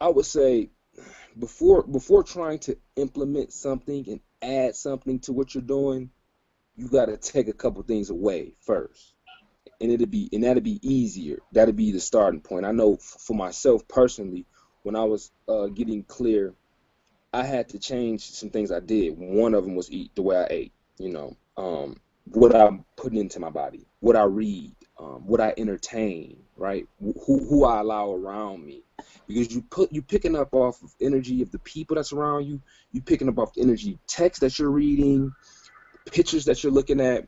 I would say before trying to implement something and add something to what you're doing, you got to take a couple things away first. And that'd be easier. That'd be the starting point. I know for myself personally, when I was getting clear, I had to change some things I did. One of them was eat the way I ate. What I'm putting into my body, what I read, what I entertain, right? Who I allow around me, because you picking up off of energy of the people that's around you. You picking up off the energy text that you're reading, pictures that you're looking at,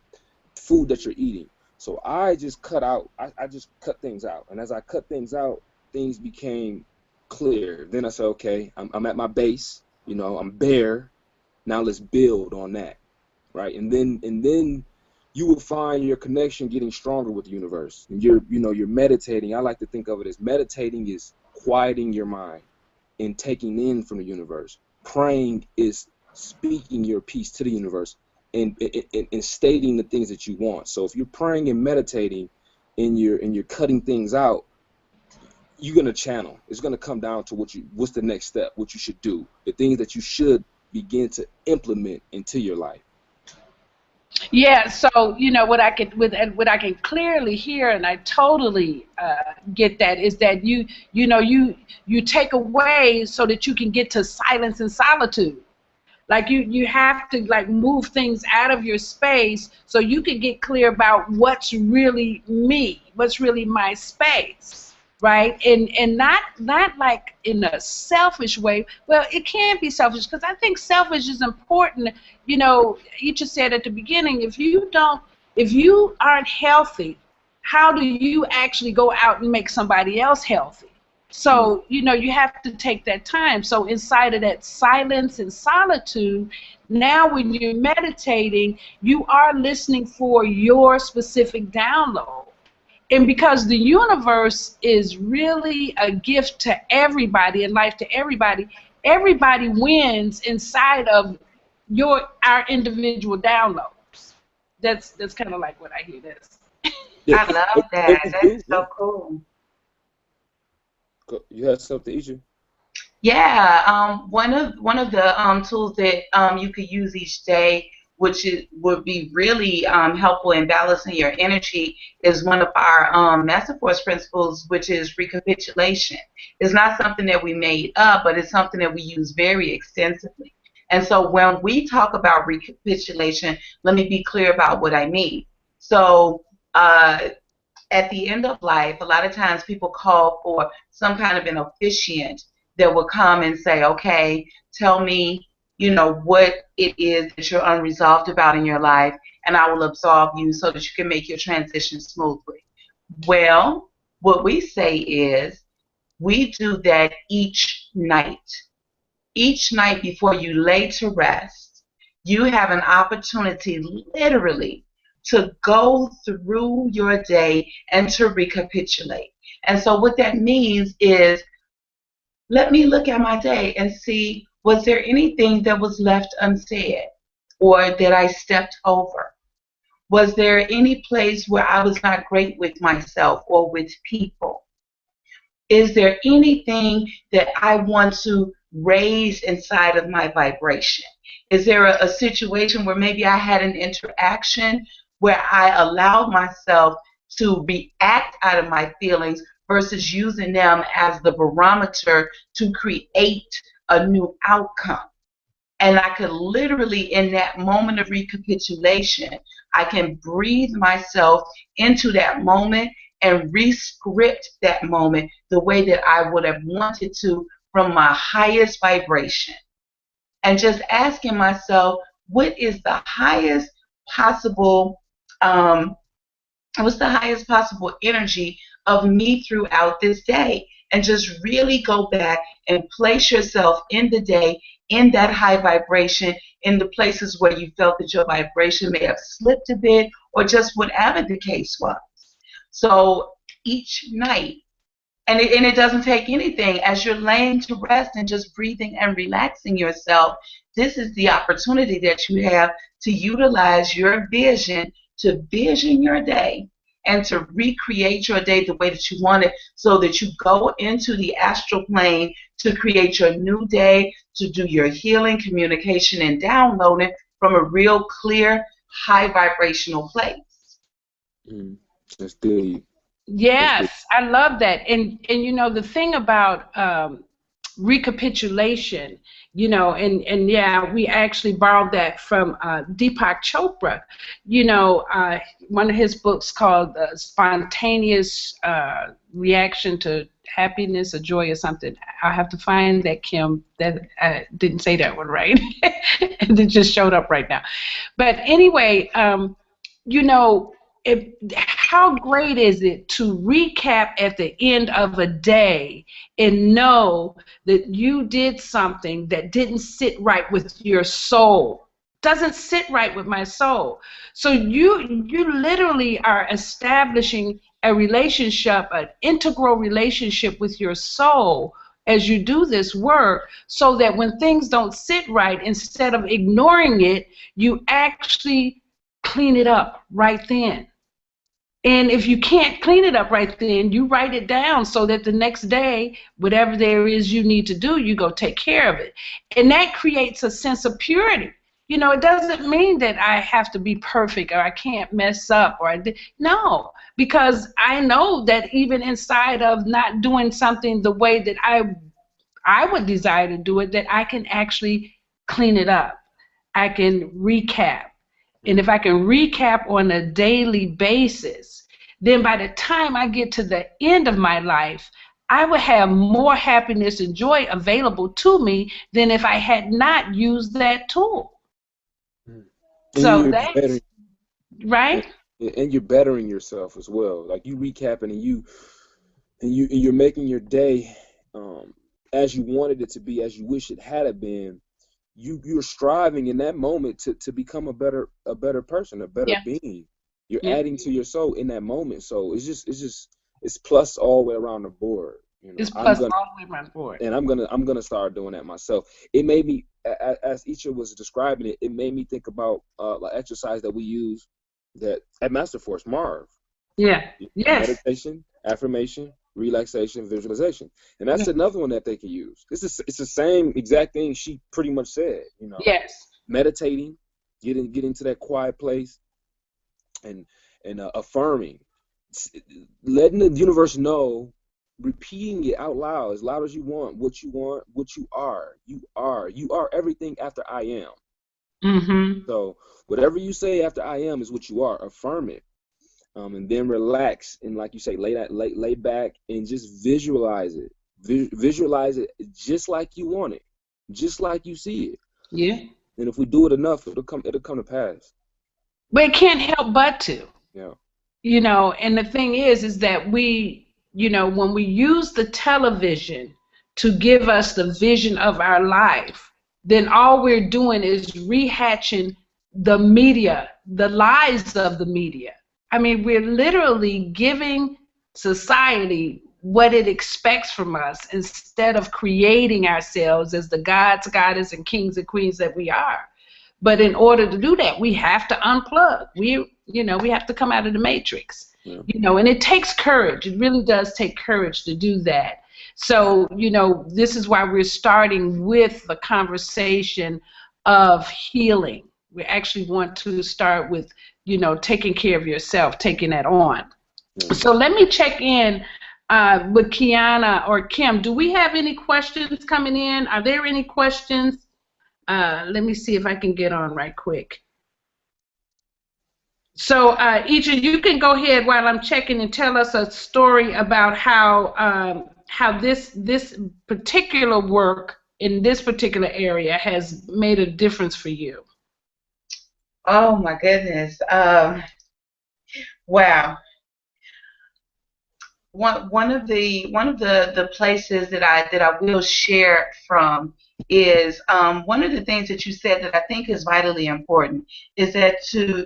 food that you're eating. So I just I just cut things out, and as I cut things out, things became clear. Then I said, okay, I'm at my base. You know, I'm bare. Now let's build on that, right? And then you will find your connection getting stronger with the universe. And you're meditating. I like to think of it as meditating is quieting your mind and taking in from the universe. Praying is speaking your piece to the universe and stating the things that you want. So if you're praying and meditating and you're cutting things out, you're gonna channel. It's gonna come down to what's the next step, what you should do, the things that you should begin to implement into your life. Yeah, so what I can clearly hear, and I totally get that, is that you take away so that you can get to silence and solitude. Like you have to like move things out of your space so you can get clear about what's really me, what's really my space, right? And not like in a selfish way. Well, it can be selfish because I think selfish is important. You know, you just said at the beginning, if you aren't healthy, how do you actually go out and make somebody else healthy? Mm. So, you have to take that time. So inside of that silence and solitude, now when you're meditating, you are listening for your specific download. And because the universe is really a gift to everybody and life to everybody, everybody wins inside of our individual downloads. That's kind of like what I hear this. Yeah, I love that. everyone That do. is Yeah. so cool. You had something, Iccha? Yeah, one of the tools that you could use each day, which would be really helpful in balancing your energy, is one of our Master Force principles, which is recapitulation. It's not something that we made up, but it's something that we use very extensively. And so when we talk about recapitulation, let me be clear about what I mean. So uh, at the end of life, a lot of times people call for some kind of an officiant that will come and say, okay, tell me, what it is that you're unresolved about in your life, and I will absolve you so that you can make your transition smoothly. Well, what we say is we do that each night. Each night before you lay to rest, you have an opportunity literally to go through your day and to recapitulate. And so what that means is, let me look at my day and see, was there anything that was left unsaid or that I stepped over? Was there any place where I was not great with myself or with people? Is there anything that I want to raise inside of my vibration? Is there a situation where maybe I had an interaction where I allowed myself to react out of my feelings versus using them as the barometer to create a new outcome? And I could literally, in that moment of recapitulation, I can breathe myself into that moment and re-script that moment the way that I would have wanted to from my highest vibration. And just asking myself, what is the highest possible um, what's the highest possible energy of me throughout this day? And just really go back and place yourself in the day in that high vibration, in the places where you felt that your vibration may have slipped a bit, or just whatever the case was. So each night, and it doesn't take anything. As you're laying to rest and just breathing and relaxing yourself, this is the opportunity that you have to utilize your vision to vision your day and to recreate your day the way that you want it, so that you go into the astral plane to create your new day, to do your healing, communication, and downloading from a real clear, high vibrational place. Mm. That's deep. That's deep. Yes, I love that. And the thing about recapitulation, and yeah, we actually borrowed that from Deepak Chopra. One of his books called Spontaneous Reaction to Happiness or Joy or something. I'll have to find that, Kim. That I didn't say that one right. It just showed up right now. But anyway, you know, how great is it to recap at the end of a day and know that you did something that didn't sit right with your soul? Doesn't sit right with my soul. So you literally are establishing a relationship, an integral relationship with your soul as you do this work, so that when things don't sit right, instead of ignoring it, you actually clean it up right then. And if you can't clean it up right then, you write it down so that the next day, whatever there is you need to do, you go take care of it. And that creates a sense of purity. It doesn't mean that I have to be perfect or I can't mess up no, because I know that even inside of not doing something the way that I would desire to do it, that I can actually clean it up. I can recap. And if I can recap on a daily basis, then by the time I get to the end of my life, I will have more happiness and joy available to me than if I had not used that tool. And So you're that's bettering, right. and you're bettering yourself as well. Like you recapping, and you're making your day as you wanted it to be, as you wish it had it been. You're striving in that moment to become a better person, a better Yeah. being. You're Yeah. adding to your soul in that moment. So it's plus all the way around the board. It's I'm plus gonna all the way around the board. and I'm gonna start doing that myself. It made me, as Iccha was describing it, it made me think about like exercise that we use that at Masterforce, Marv. Yeah. Yes. Meditation, affirmation, relaxation, visualization, and that's Yeah. another one that they can use. It's the same exact thing she pretty much said. Yes. Meditating, getting to that quiet place, and affirming, letting the universe know, repeating it out loud as you want, what you are. You are everything after I am. Mm-hmm. So whatever you say after I am is what you are. Affirm it. And then relax and, like you say, lay back and just visualize it. Visualize it just like you want it, just like you see it. Yeah. And if we do it enough, it'll come to pass. But it can't help but to. Yeah. And the thing is that when we use the television to give us the vision of our life, then all we're doing is rehatching the media, the lies of the media. I mean, we're literally giving society what it expects from us instead of creating ourselves as the gods, goddess, and kings and queens that we are. But in order to do that, we have to unplug. We have to come out of the matrix. Yeah. And it takes courage. It really does take courage to do that. So, this is why we're starting with the conversation of healing. We actually want to start with, taking care of yourself, taking that on. Yeah. So let me check in with Kiana or Kim. Do we have any questions coming in? Are there any questions? Let me see if I can get on right quick. So, Iccha, you can go ahead while I'm checking and tell us a story about how this particular work in this particular area has made a difference for you. Oh my goodness. Wow. One of the places that I will share from is one of the things that you said that I think is vitally important is that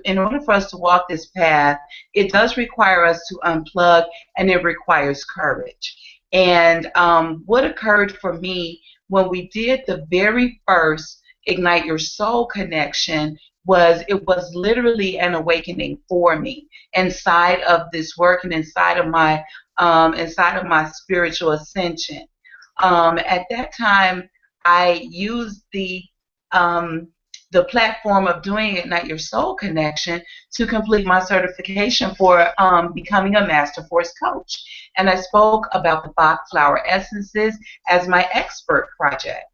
in order for us to walk this path, it does require us to unplug, and it requires courage. And what occurred for me when we did the very first Ignite Your Soul connection was it was literally an awakening for me inside of this work and inside of my spiritual ascension. At that time, I used the the platform of doing Ignite Your Soul Connection to complete my certification for becoming a Master Force Coach. And I spoke about the Bach flower essences as my expert project.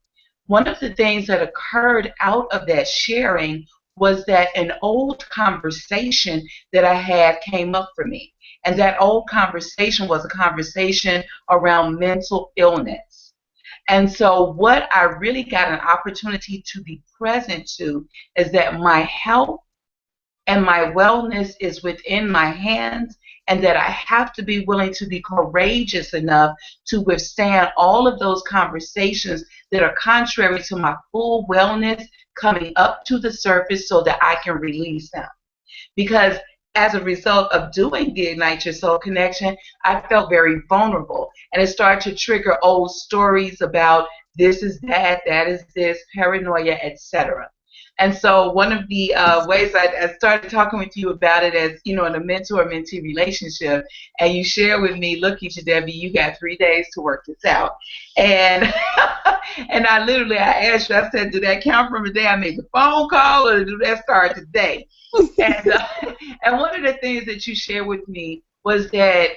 One of the things that occurred out of that sharing was that an old conversation that I had came up for me. And that old conversation was a conversation around mental illness. And so what I really got an opportunity to be present to is that my health and my wellness is within my hands, and that I have to be willing to be courageous enough to withstand all of those conversations that are contrary to my full wellness coming up to the surface so that I can release them. Because as a result of doing the Ignite Your Soul Connection, I felt very vulnerable. And it started to trigger old stories about this is that is this, paranoia, etc. And so one of the ways I started talking with you about it as, in a mentor-mentee relationship, and you share with me, look, Iccha Debbie, you got 3 days to work this out. And and I asked you, I said, do that count from the day I made the phone call, or do that start today? And one of the things that you shared with me was that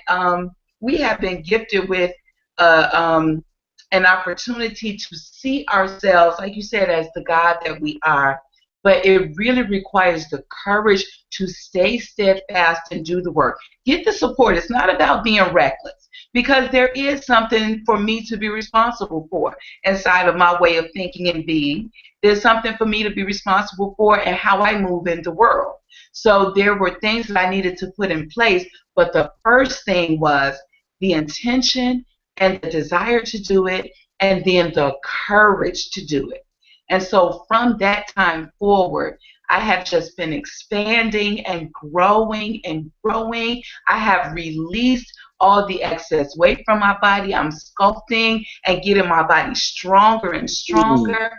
we have been gifted with an opportunity to see ourselves, like you said, as the God that we are. But it really requires the courage to stay steadfast and do the work. Get the support. It's not about being reckless, because there is something for me to be responsible for inside of my way of thinking and being. There's something for me to be responsible for and how I move in the world. So there were things that I needed to put in place, but the first thing was the intention and the desire to do it, and then the courage to do it. And so from that time forward, I have just been expanding and growing and growing. I have released all the excess weight from my body. I'm sculpting and getting my body stronger and stronger.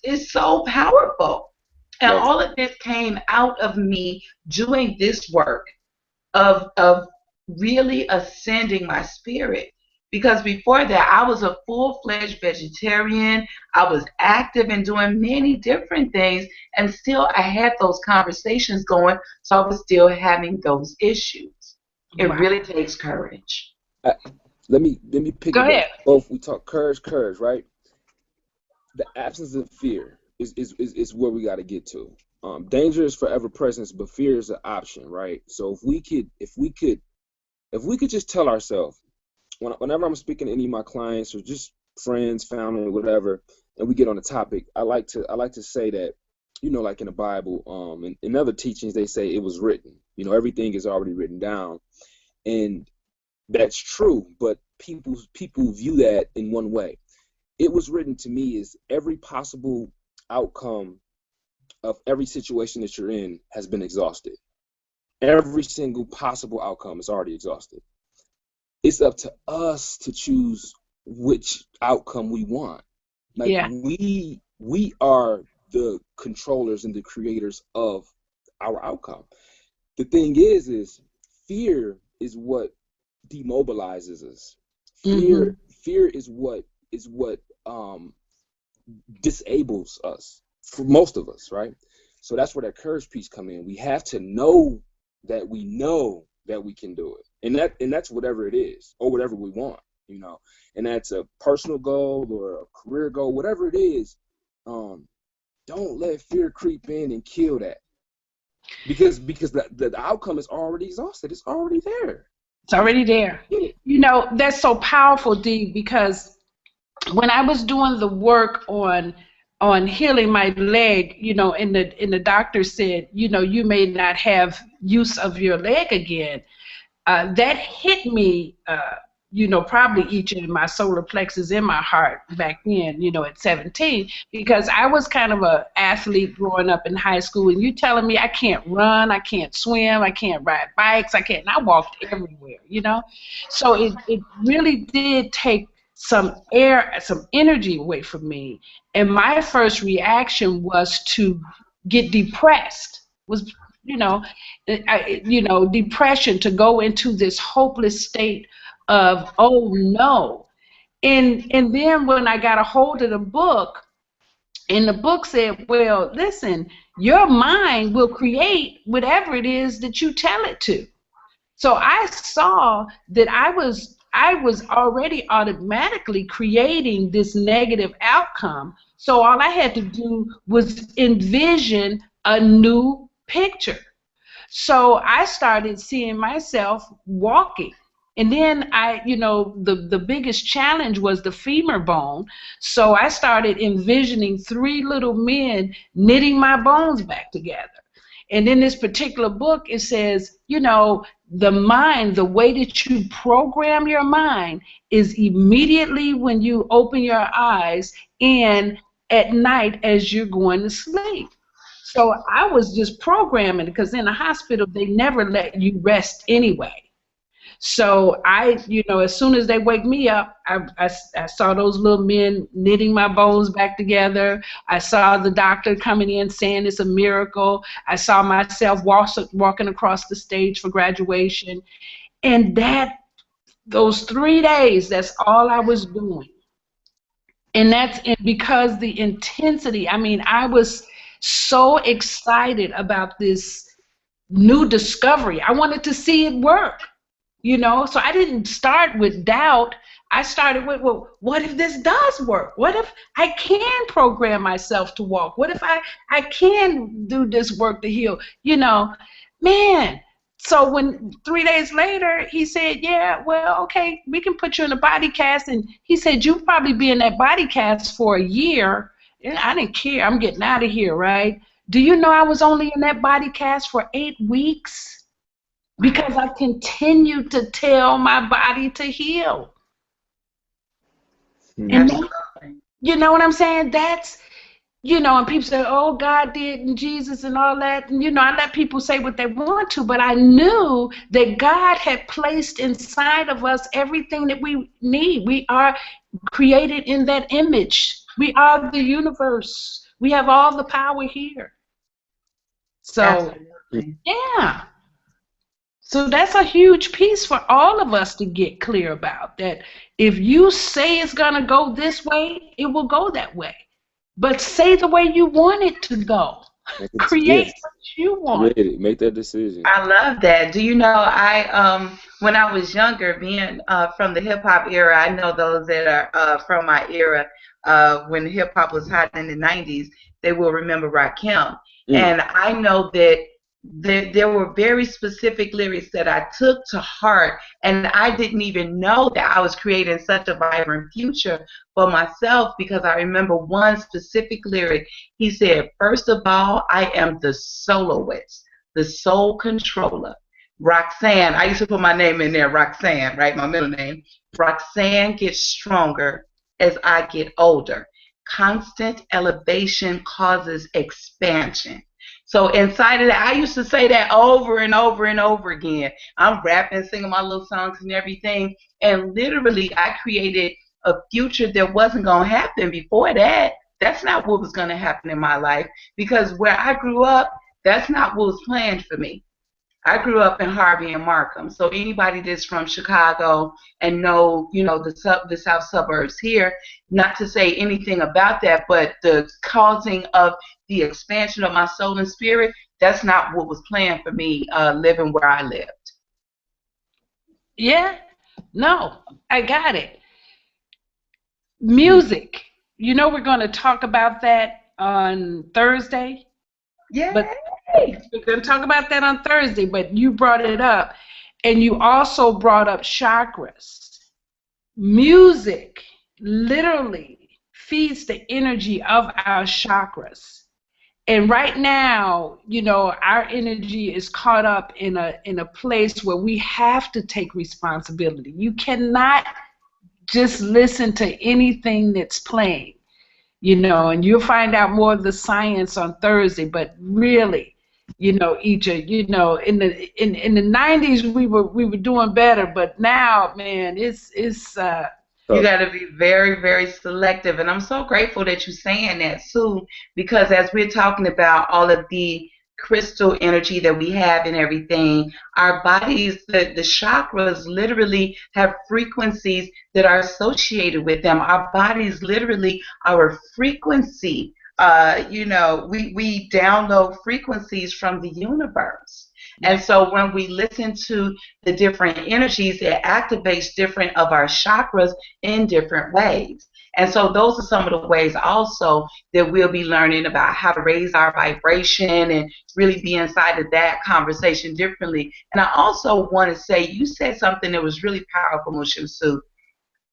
It's so powerful. And all of this came out of me doing this work of really ascending my spirit. Because before that, I was a full-fledged vegetarian. I was active in doing many different things, and still I had those conversations going, so I was still having those issues. It really takes courage. Let me pick Go it ahead. up. Both we talk courage, right? The absence of fear is where we got to get to. Danger is forever present, but fear is an option, right? So if we could just tell ourselves, whenever I'm speaking to any of my clients or just friends, family, whatever, and we get on the topic, I like to say that, like in the Bible, and in other teachings, they say it was written. Everything is already written down, and that's true. But people view that in one way. It was written to me is every possible outcome of every situation that you're in has been exhausted. Every single possible outcome is already exhausted. It's up to us to choose which outcome we want. We are the controllers and the creators of our outcome. The thing is fear is what demobilizes us. Fear is what disables us for most of us, right? So that's where that courage piece come in. We have to know that we can do it. And that's whatever it is, or whatever we want, and that's a personal goal or a career goal, whatever it is. Don't let fear creep in and kill that, because the outcome is already exhausted. It's already there. It's already there. That's so powerful, Dee, because when I was doing the work on healing my leg, and the doctor said, you may not have use of your leg again. That hit me, probably each in my solar plexus in my heart back then, at 17, because I was kind of an athlete growing up in high school, and you telling me I can't run, I can't swim, I can't ride bikes, and I walked everywhere, So it really did take some energy away from me, and my first reaction was to get depressed. Depression, to go into this hopeless state of, oh no. And then when I got a hold of the book, And the book said, well, listen, your mind will create whatever it is that you tell it to. So I saw that I was already automatically creating this negative outcome. So all I had to do was envision a new picture. So I started seeing myself walking. And then the biggest challenge was the femur bone. So I started envisioning three little men knitting my bones back together. And in this particular book, it says, the mind, the way that you program your mind is immediately when you open your eyes and at night as you're going to sleep. So I was just programming because in the hospital, they never let you rest anyway. So as soon as they wake me up, I saw those little men knitting my bones back together. I saw the doctor coming in saying it's a miracle. I saw myself walking across the stage for graduation. And those 3 days, that's all I was doing. And because the intensity, I was so excited about this new discovery. I wanted to see it work. So I didn't start with doubt. I started with, well, what if this does work? What if I can program myself to walk? What if I can do this work to heal? Man. So when 3 days later, he said, yeah, well, okay, we can put you in a body cast. And he said, you'll probably be in that body cast for a year. And I didn't care. I'm getting out of here, right? Do you know I was only in that body cast for 8 weeks? Because I continued to tell my body to heal. And you know what I'm saying? That's, and people say, oh, God did and Jesus and all that. And, I let people say what they want to, but I knew that God had placed inside of us everything that we need. We are created in that image. We are the universe. We have all the power here. So, absolutely. Yeah. So that's a huge piece for all of us to get clear about, that if you say it's going to go this way, it will go that way. But say the way you want it to go. Create what you want. Make that decision. I love that. Do you know, when I was younger, being from the hip-hop era, I know those that are from my era, when hip-hop was hot in the 90s, they will remember Rakim. And I know that there were very specific lyrics that I took to heart, and I didn't even know that I was creating such a vibrant future for myself, because I remember one specific lyric. He said, first of all, I am the soloist, the soul controller. Roxanne, I used to put my name in there, Roxanne, right, my middle name. Roxanne gets stronger as I get older. Constant elevation causes expansion. So inside of that, I used to say that over and over and over again. I'm rapping, singing my little songs and everything. And literally, I created a future that wasn't going to happen before that. That's not what was going to happen in my life. Because where I grew up, that's not what was planned for me. I grew up in Harvey and Markham. So anybody that's from Chicago and know, the south suburbs here, not to say anything about that, but the causing of the expansion of my soul and spirit, that's not what was planned for me living where I lived. Yeah, no, I got it. Music. We're going to talk about that on Thursday. Yeah. But we're going to talk about that on Thursday, but you brought it up. And you also brought up chakras. Music literally feeds the energy of our chakras. And right now, our energy is caught up in a place where we have to take responsibility. You cannot just listen to anything that's playing, and you'll find out more of the science on Thursday. But really, Iccha, in the 90s we were doing better, but now, man, it's you got to be very, very selective. And I'm so grateful that you're saying that, Sue, because as we're talking about all of the crystal energy that we have and everything, our bodies, the chakras literally have frequencies that are associated with them. Our bodies literally are a frequency you know, we download frequencies from the universe. And so when we listen to the different energies, it activates different of our chakras in different ways. And so those are some of the ways also that we'll be learning about how to raise our vibration and really be inside of that conversation differently. And I also want to say, you said something that was really powerful, Mu Shemsu-t.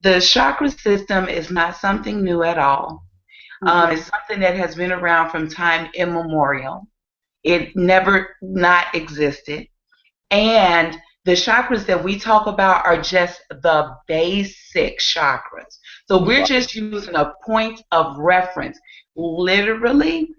The chakra system is not something new at all. It's something that has been around from time immemorial. It never not existed. And the chakras that we talk about are just the basic chakras. So we're just using a point of reference. Literally,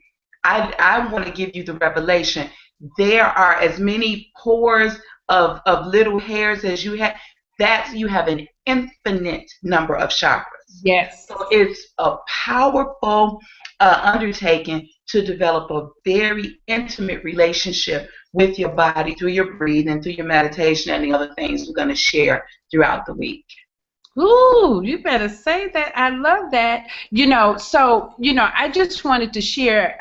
I want to give you the revelation. There are as many pores of little hairs as you have. That you have an infinite number of chakras. Yes. So it's a powerful undertaking to develop a very intimate relationship with your body through your breathing, through your meditation, and the other things we're going to share throughout the week. Ooh, you better say that. I love that. You know, so, you know, I just wanted to share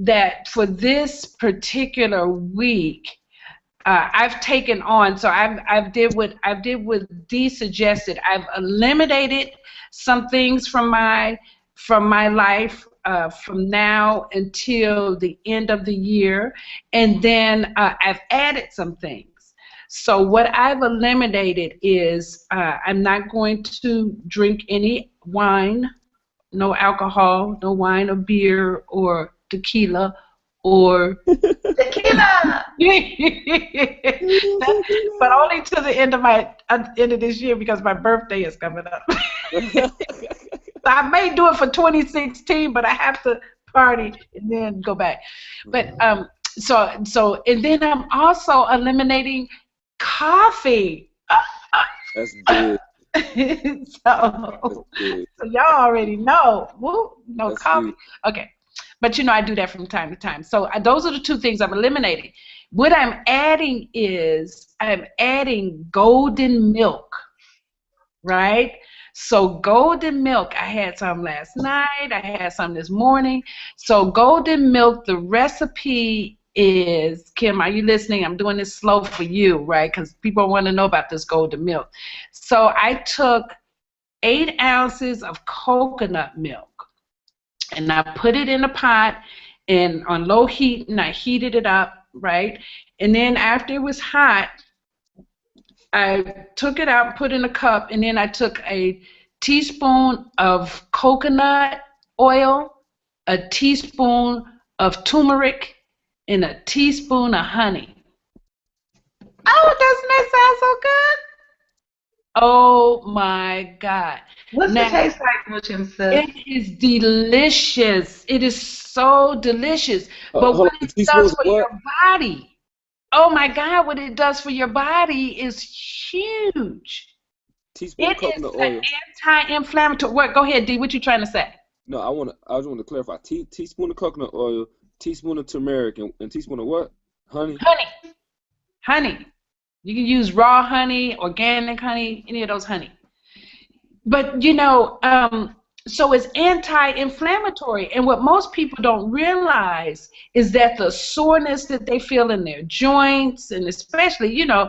that for this particular week, I've taken on, so I've did what Dee suggested. I've eliminated some things from my life from now until the end of the year, and then I've added some things. So what I've eliminated is I'm not going to drink any wine, no alcohol, no wine or beer or tequila or tequila. But only to the end of this year because my birthday is coming up. So I may do it for 2016, but I have to party and then go back. But so and then I'm also eliminating coffee. That's good. So y'all already know. Woo, no That's coffee. good. Okay. But, you know, I do that from time to time. So those are the two things I'm eliminating. What I'm adding is I'm adding golden milk, right? So golden milk, I had some last night. I had some this morning. So golden milk, the recipe is, Kim, are you listening? I'm doing this slow for you, right? Because people want to know about this golden milk. So I took 8 ounces of coconut milk. And I put it in a pot and on low heat, and I heated it up, right? And then after it was hot, I took it out, put it in a cup, and then I took a teaspoon of coconut oil, a teaspoon of turmeric, and a teaspoon of honey. Oh, doesn't that sound so good? Oh my God. What's Now, it taste like, Mu Shemsu-t? it is delicious. It is so delicious. But what it does teaspoons for what? your body, oh my God, what it does for your body is huge. Teaspoon of It is coconut an oil. anti-inflammatory. What? Go ahead, D. What you trying to say? No, I just want to clarify. Teaspoon of coconut oil, teaspoon of turmeric, and teaspoon of what? Honey. Honey. Honey. You can use raw honey, organic honey, any of those honey. But, you know, so it's anti-inflammatory. And what most people don't realize is that the soreness that they feel in their joints, and especially, you know,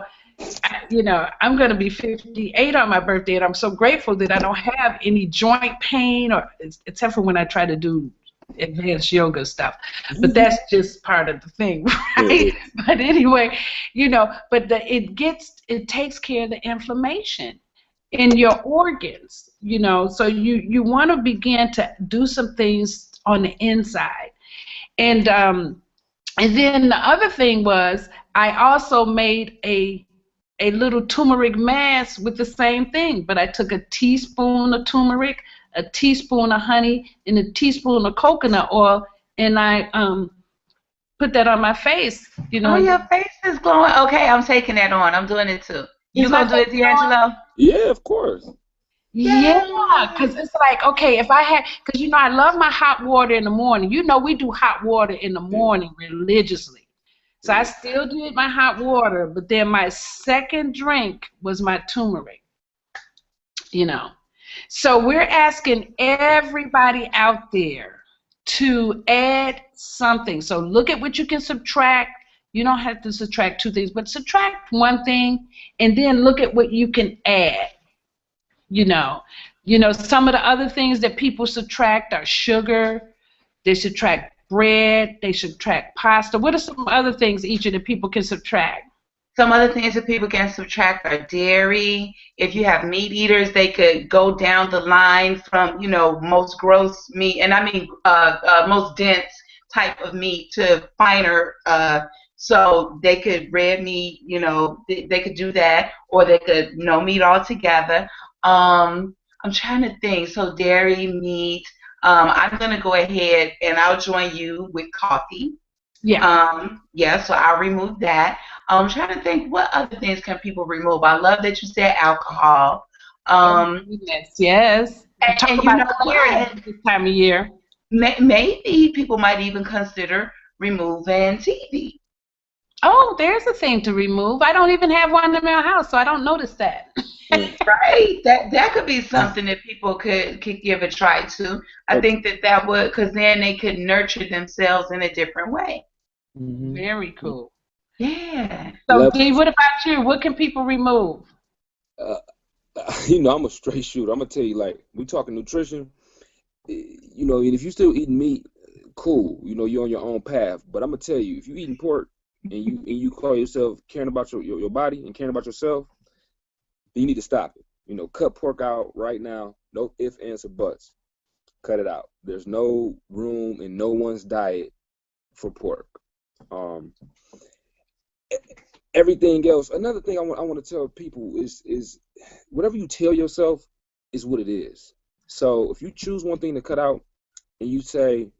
I'm going to be 58 on my birthday, and I'm so grateful that I don't have any joint pain, or except for when I try to do advanced yoga stuff. But that's just part of the thing, right? But anyway, you know, but it takes care of the inflammation in your organs, you know. So you want to begin to do some things on the inside. And then the other thing was I also made a little turmeric mask with the same thing, but I took a teaspoon of turmeric, a teaspoon of honey, and a teaspoon of coconut oil, and I put that on my face, you know. Oh, your face is glowing. Okay, I'm taking that on. I'm doing it too. You Is gonna my do it, face glowing? D'Angelo? Yeah, of course. Yeah, because it's like, okay, because, you know, I love my hot water in the morning. You know, we do hot water in the morning religiously. So I still did my hot water, but then my second drink was my turmeric, you know. So we're asking everybody out there to add something. So look at what you can subtract. You don't have to subtract two things, but subtract one thing and then look at what you can add. You know, some of the other things that people subtract are sugar. They subtract bread. They subtract pasta. What are some other things each of the people can subtract? Some other things that people can subtract are dairy. If you have meat eaters, they could go down the line from, most gross meat, and I mean most dense type of meat to finer. So they could red meat, they could do that, or they could no meat altogether. I'm trying to think. So dairy, meat. I'm going to go ahead and I'll join you with coffee. Yeah. Yeah, so I'll remove that. I'm trying to think what other things can people remove. I love that you said alcohol. Oh, Um, goodness. Yes. Talk and you about know clearing what? this time of year. Maybe people might even consider removing TV. Oh, there's a thing to remove. I don't even have one in my house, so I don't notice that. Mm. Right? That could be something that people could give a try to. I Okay. think that would, because then they could nurture themselves in a different way. Mm-hmm. Very cool. Yeah. So, Left. Dee, what about you? What can people remove? Uh, I'm a straight shooter. I'm gonna tell you, like, we talking nutrition. And if you still eating meat, cool. You're on your own path. But I'm gonna tell you, if you eating pork and you call yourself caring about your body and caring about yourself, then you need to stop it. Cut pork out right now. No ifs, ands, or buts. Cut it out. There's no room in no one's diet for pork. Um, Everything else. Another thing I want to tell people is whatever you tell yourself is what it is. So if you choose one thing to cut out and you say,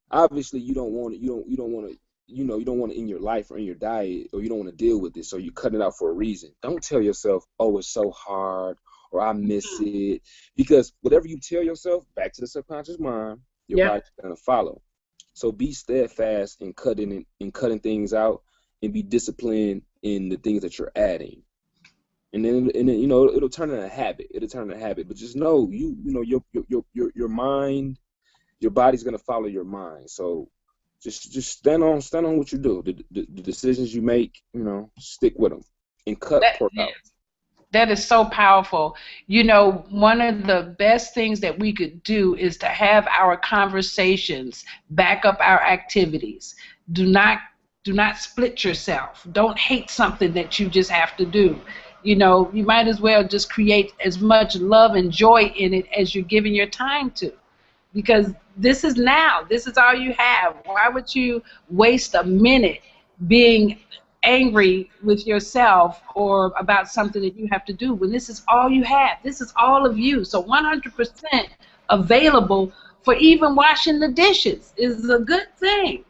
obviously you don't want it, you don't want to, you don't want it in your life or in your diet, or you don't want to deal with it, so you cut it out for a reason. Don't tell yourself, oh, it's so hard, or I miss it, because whatever you tell yourself, back to the subconscious mind, your Yep. body's gonna follow. So be steadfast in cutting things out, and be disciplined in the things that you're adding. And then it'll turn into a habit. It'll turn into a habit. But just know your mind, your body's gonna follow your mind. So just stand on what you do. The decisions you make, stick with them and cut That, pork out. that is so powerful. One of the best things that we could do is to have our conversations back up our activities. Do not split yourself. Don't hate something that you just have to do. You might as well just create as much love and joy in it as you're giving your time to. Because this is now. This is all you have. Why would you waste a minute being angry with yourself or about something that you have to do when this is all you have? This is all of you. So 100% available for even washing the dishes is a good thing.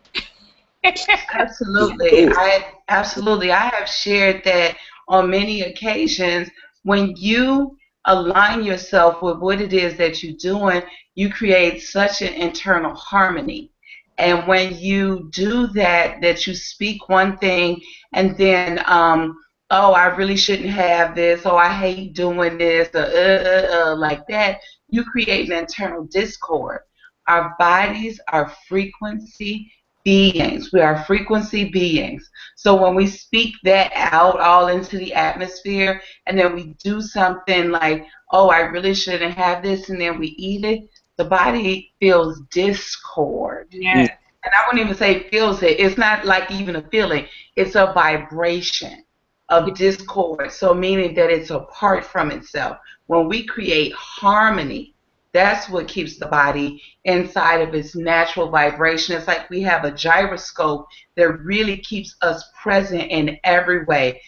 It's Absolutely. cool. I have shared that on many occasions. When you align yourself with what it is that you're doing, you create such an internal harmony. And when you do that you speak one thing and then, oh, I really shouldn't have this, oh, I hate doing this, like that, you create an internal discord. Our bodies are frequency beings. We are frequency beings. So when we speak that out all into the atmosphere and then we do something like, oh, I really shouldn't have this, and then we eat it, the body feels discord. Mm. Yeah. And I wouldn't even say feels it. It's not like even a feeling. It's a vibration of discord. So meaning that it's apart from itself. When we create harmony, that's what keeps the body inside of its natural vibration. It's like we have a gyroscope that really keeps us present in every way,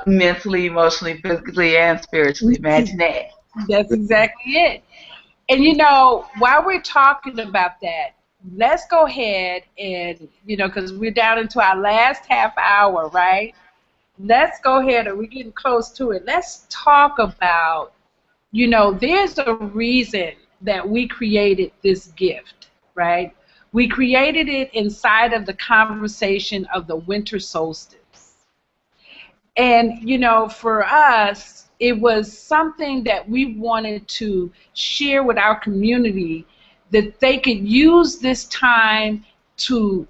mentally, emotionally, physically, and spiritually. Imagine that. That's exactly it. And while we're talking about that, let's go ahead and, because we're down into our last half hour, right? Let's go ahead, and we're getting close to it. Let's talk about, there's a reason that we created this gift, right? We created it inside of the conversation of the winter solstice. And, for us, it was something that we wanted to share with our community that they could use this time to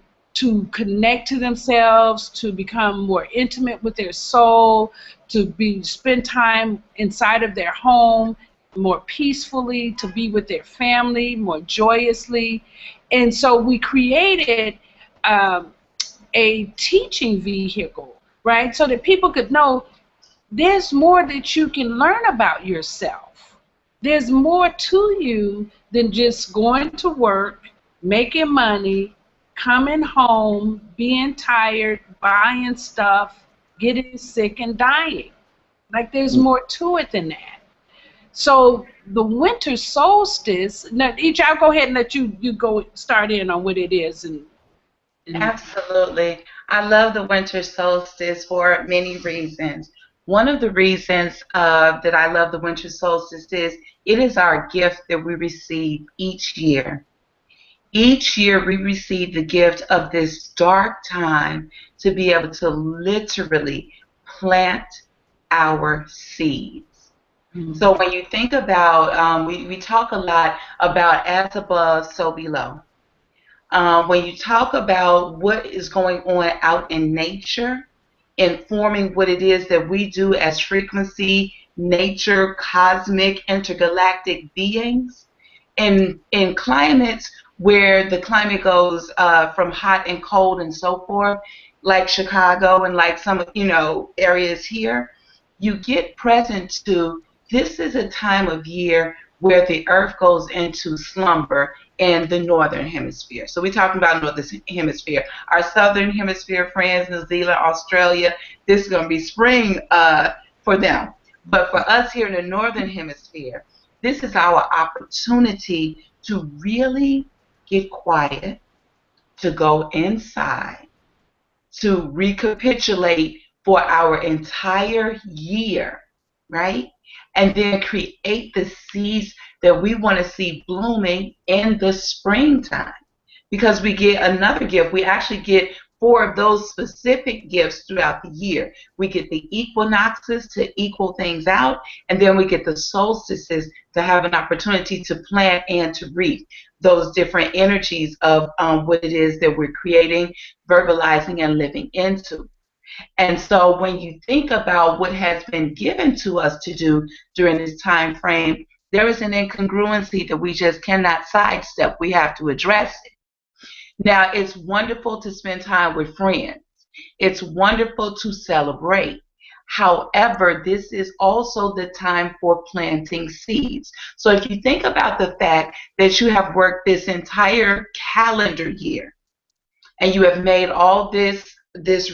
connect to themselves, to become more intimate with their soul, to spend time inside of their home more peacefully, to be with their family more joyously. And so we created a teaching vehicle, right? So that people could know there's more that you can learn about yourself. There's more to you than just going to work, making money, coming home, being tired, buying stuff, getting sick, and dying. Like there's more to it than that. So the winter solstice, now each I'll go ahead and let you go start in on what it is and Absolutely. I love the winter solstice for many reasons. One of the reasons that I love the winter solstice is it is our gift that we receive each year. Each year we receive the gift of this dark time to be able to literally plant our seeds. So when you think about, we talk a lot about as above, so below. When you talk about what is going on out in nature, informing what it is that we do as frequency, nature, cosmic, intergalactic beings, in climates where the climate goes from hot and cold and so forth, like Chicago and like some areas here, you get present to this is a time of year where the earth goes into slumber in the northern hemisphere. So we're talking about northern hemisphere. Our southern hemisphere friends, New Zealand, Australia, this is going to be spring for them. But for us here in the northern hemisphere, this is our opportunity to really get quiet, to go inside, to recapitulate for our entire year, right? And then create the seeds that we want to see blooming in the springtime. Because we get another gift. We actually get 4 of those specific gifts throughout the year. We get the equinoxes to equal things out, and then we get the solstices to have an opportunity to plant and to reap those different energies of what it is that we're creating, verbalizing, and living into. And so when you think about what has been given to us to do during this time frame, there is an incongruency that we just cannot sidestep. We have to address it. Now, it's wonderful to spend time with friends. It's wonderful to celebrate. However, this is also the time for planting seeds. So if you think about the fact that you have worked this entire calendar year and you have made all this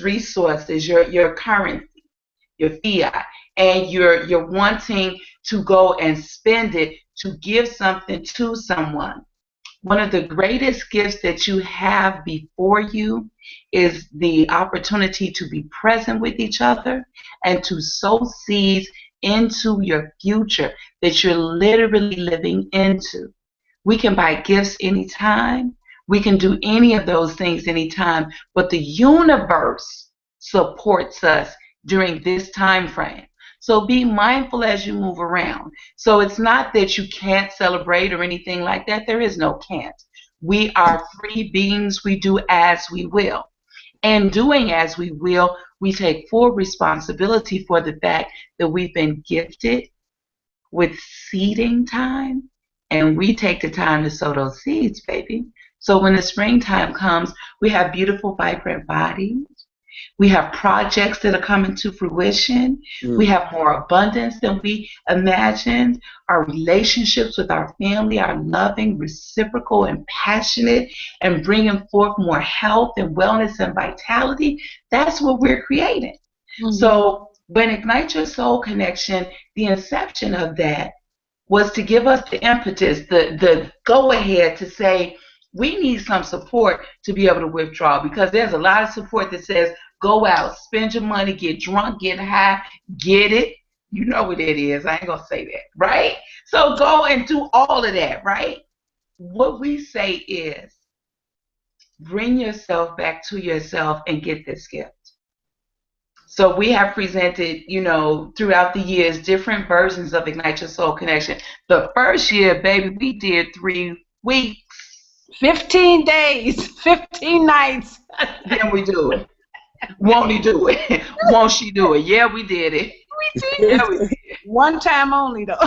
resources, your currency, your fiat, and you're wanting to go and spend it to give something to someone. One of the greatest gifts that you have before you is the opportunity to be present with each other and to sow seeds into your future that you're literally living into. We can buy gifts anytime. We can do any of those things anytime, but the universe supports us during this time frame. So be mindful as you move around. So it's not that you can't celebrate or anything like that. There is no can't. We are free beings. We do as we will. And doing as we will, we take full responsibility for the fact that we've been gifted with seeding time, and we take the time to sow those seeds, baby. So when the springtime comes, we have beautiful, vibrant bodies. We have projects that are coming to fruition. We have more abundance than we imagined. Our relationships with our family are loving, reciprocal, and passionate, and bringing forth more health and wellness and vitality. That's what we're creating. So when Ignite Your Soul Connection, the inception of that was to give us the impetus, the go-ahead to say, we need some support to be able to withdraw, because there's a lot of support that says, go out, spend your money, get drunk, get high, get it. You know what it is. I ain't going to say that, right? So go and do all of that, right? What we say is, bring yourself back to yourself and get this gift. So we have presented, throughout the years, different versions of Ignite Your Soul Connection. The first year, baby, we did 3 weeks. 15 days, 15 nights. Then we do it. Won't he do it? Won't she do it? Yeah, we did it. We did. Yeah, we did. One time only, though.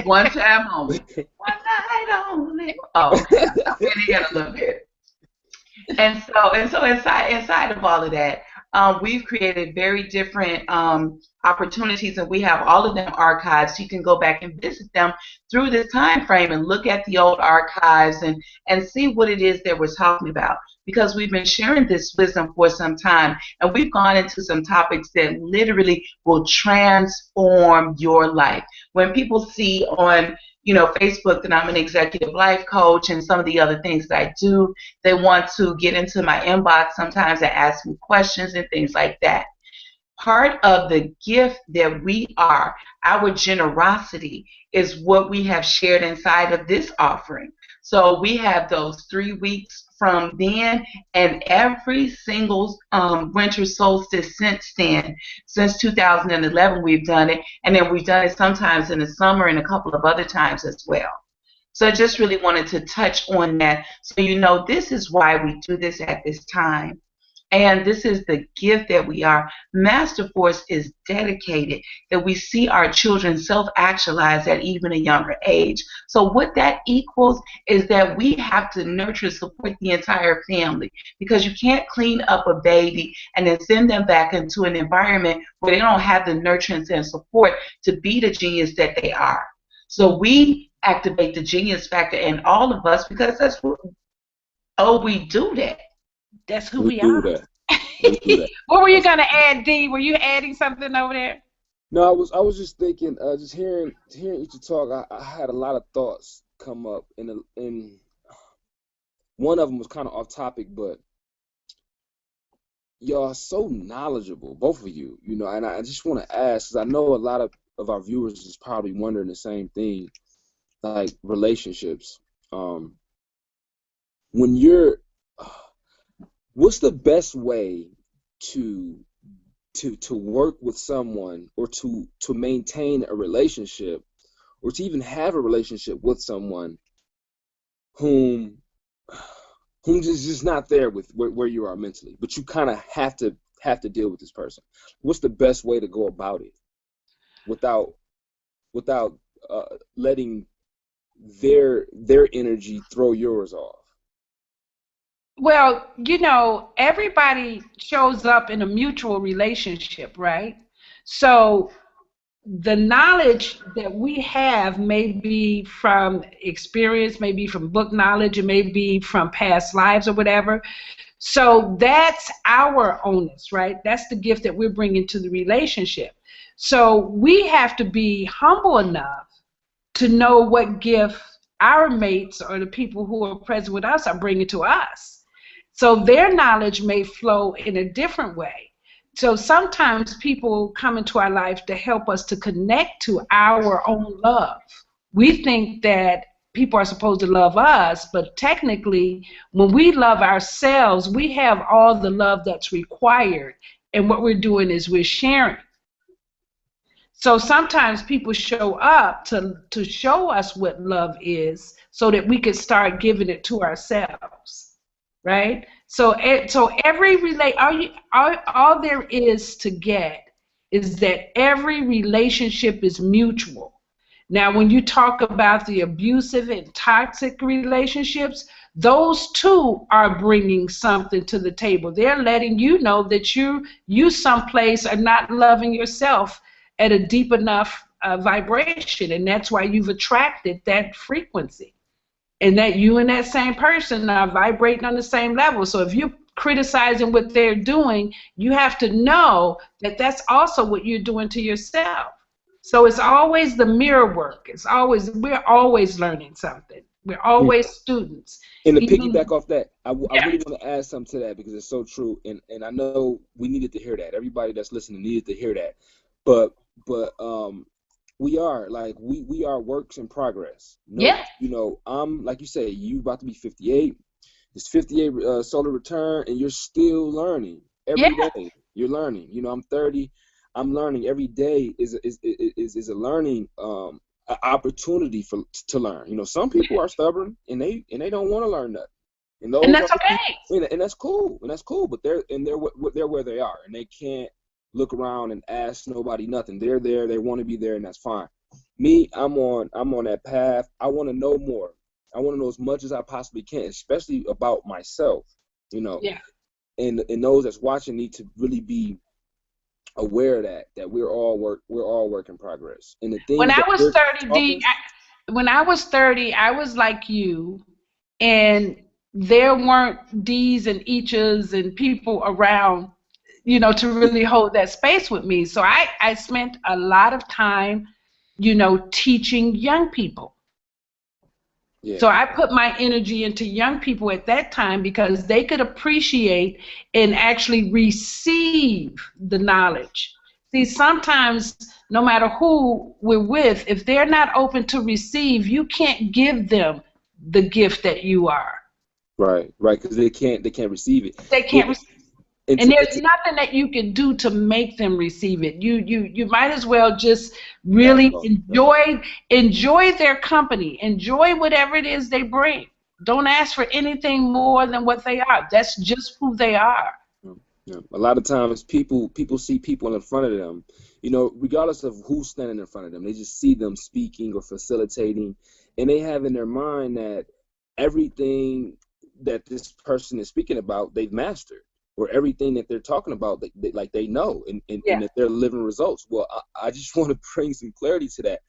One time only. One night only. Oh, okay. I'm getting in a little bit. And so inside of all of that, we've created very different opportunities, and we have all of them archived. So you can go back and visit them through this time frame and look at the old archives and see what it is that we're talking about. Because we've been sharing this wisdom for some time, and we've gone into some topics that literally will transform your life. When people see on Facebook that I'm an executive life coach and some of the other things that I do, they want to get into my inbox sometimes and ask me questions and things like that. Part of the gift that we are, our generosity, is what we have shared inside of this offering. So we have those 3 weeks from then, and every single winter solstice since then, since 2011, we've done it, and then we've done it sometimes in the summer and a couple of other times as well. So I just really wanted to touch on that, so this is why we do this at this time. And this is the gift that we are. Master Force is dedicated that we see our children self-actualize at even a younger age. So what that equals is that we have to nurture and support the entire family, because you can't clean up a baby and then send them back into an environment where they don't have the nurturance and support to be the genius that they are. So we activate the genius factor in all of us, because that's what, we do that. That's who We we do are. that. We do that. What were you gonna add, D? Were you adding something over there? No, I was just thinking, just hearing Iccha talk. I had a lot of thoughts come up, and one of them was kind of off topic, but y'all are so knowledgeable, both of you, and I just want to ask, because I know a lot of our viewers is probably wondering the same thing, like relationships. When you're, what's the best way to work with someone, or to maintain a relationship, or to even have a relationship with someone whom is just not there with where you are mentally, but you kind of have to deal with this person? What's the best way to go about it without letting their energy throw yours off? Well, everybody shows up in a mutual relationship, right? So the knowledge that we have may be from experience, may be from book knowledge, it may be from past lives or whatever. So that's our onus, right? That's the gift that we're bringing to the relationship. So we have to be humble enough to know what gift our mates or the people who are present with us are bringing to us. So their knowledge may flow in a different way. So sometimes people come into our life to help us to connect to our own love. We think that people are supposed to love us, but technically, when we love ourselves, we have all the love that's required, and what we're doing is we're sharing. So sometimes people show up to show us what love is, so that we can start giving it to ourselves, right? So every all there is to get is that every relationship is mutual. Now, when you talk about the abusive and toxic relationships, those two are bringing something to the table. They're letting you know that you someplace are not loving yourself at a deep enough vibration, and that's why you've attracted that frequency, and that you and that same person are vibrating on the same level. So if you're criticizing what they're doing, you have to know that that's also what you're doing to yourself. So it's always the mirror work. We're always learning something. We're always students. And to Even, piggyback off that, I yeah. really want to add something to that, because it's so true, and I know we needed to hear that. Everybody that's listening needed to hear that. But we are works in progress. Yeah. I'm, like you say, you about to be 58. It's 58 solar return, and you're still learning every day. You're learning. I'm 30. I'm learning every day. Is a learning an opportunity to learn. You know, some people are stubborn and they don't want to learn nothing. And those And are that's the okay. people, and that's cool. And that's cool. But they're where they are, and they can't look around and ask nobody nothing. They're there. They want to be there, and that's fine. Me, I'm on that path. I want to know more. I want to know as much as I possibly can, especially about myself. You know, Yeah. and those that's watching need to really be aware of that we're all work in progress. And the When things I that was we're 30, talking, when I was 30, I was like you, and there weren't D's and Ichas and people around, you know, to really hold that space with me. So I spent a lot of time, you know, teaching young people. yeah, So I put my energy into young people at that time because they could appreciate and actually receive the knowledge. See, sometimes no matter who we're with, if they're not open to receive, you can't give them the gift that you are. right, because they can't receive it. They It, can't receive. it's, And there's it's, nothing that you can do to make them receive it. You might as well just that really part, yeah. enjoy their company. Enjoy whatever it is they bring. Don't ask for anything more than what they are. That's just who they are. Yeah, yeah. A lot of times people see people in front of them, you know, regardless of who's standing in front of them, they just see them speaking or facilitating, and they have in their mind that everything that this person is speaking about they've mastered, or everything that they're talking about they know, and Yeah. that they're living results. Well, I just want to bring some clarity to that.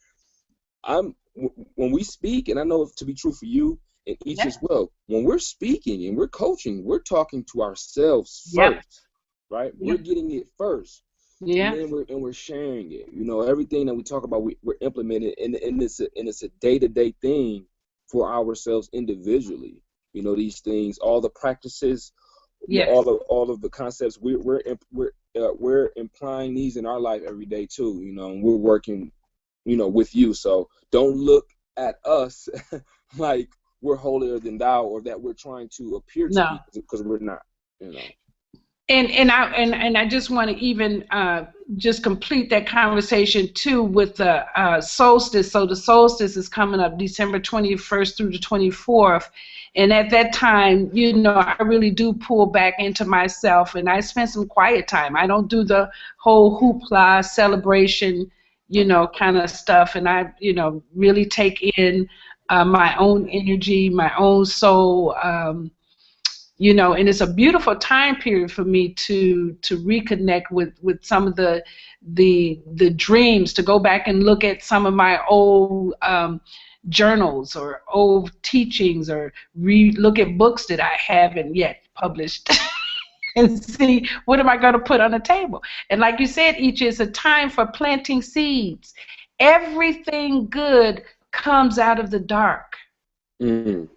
When we speak, and I know it to be true for you and each Yeah. as well, when we're speaking and we're coaching, we're talking to ourselves Yep. first, right? We're Yep. getting it first, and Yeah. then we're sharing it. You know, everything that we talk about, we're implementing, and it's a day-to-day thing for ourselves individually. You know, these things, all the practices, Yes. all of the concepts, we're implying these in our life every day too. You know, and we're working, you know, with you. So don't look at us like we're holier than thou, or that we're trying to appear to No. be, because we're not. You know. And I just want to even just complete that conversation too with the solstice. So the solstice is coming up December 21st through the 24th, and at that time, you know, I really do pull back into myself, and I spend some quiet time. I don't do the whole hoopla celebration, you know, kind of stuff, and I, you know, really take in my own energy, my own soul. You know, and it's a beautiful time period for me to reconnect with some of the dreams, to go back and look at some of my old journals or old teachings, or look at books that I haven't yet published and see what am I going to put on the table. And like you said, each is a time for planting seeds. Everything good comes out of the dark. Mm.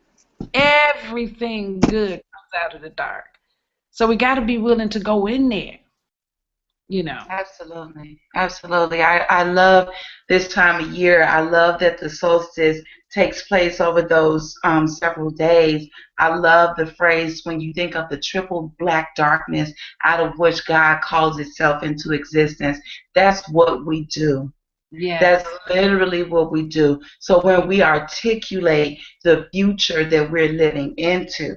Everything good comes out of the dark. So we got to be willing to go in there, you know. Absolutely. Absolutely. I love this time of year. I love that the solstice takes place over those several days. I love the phrase, when you think of the triple black darkness out of which God calls itself into existence. That's what we do. Yes. That's literally what we do. So when we articulate the future that we're living into,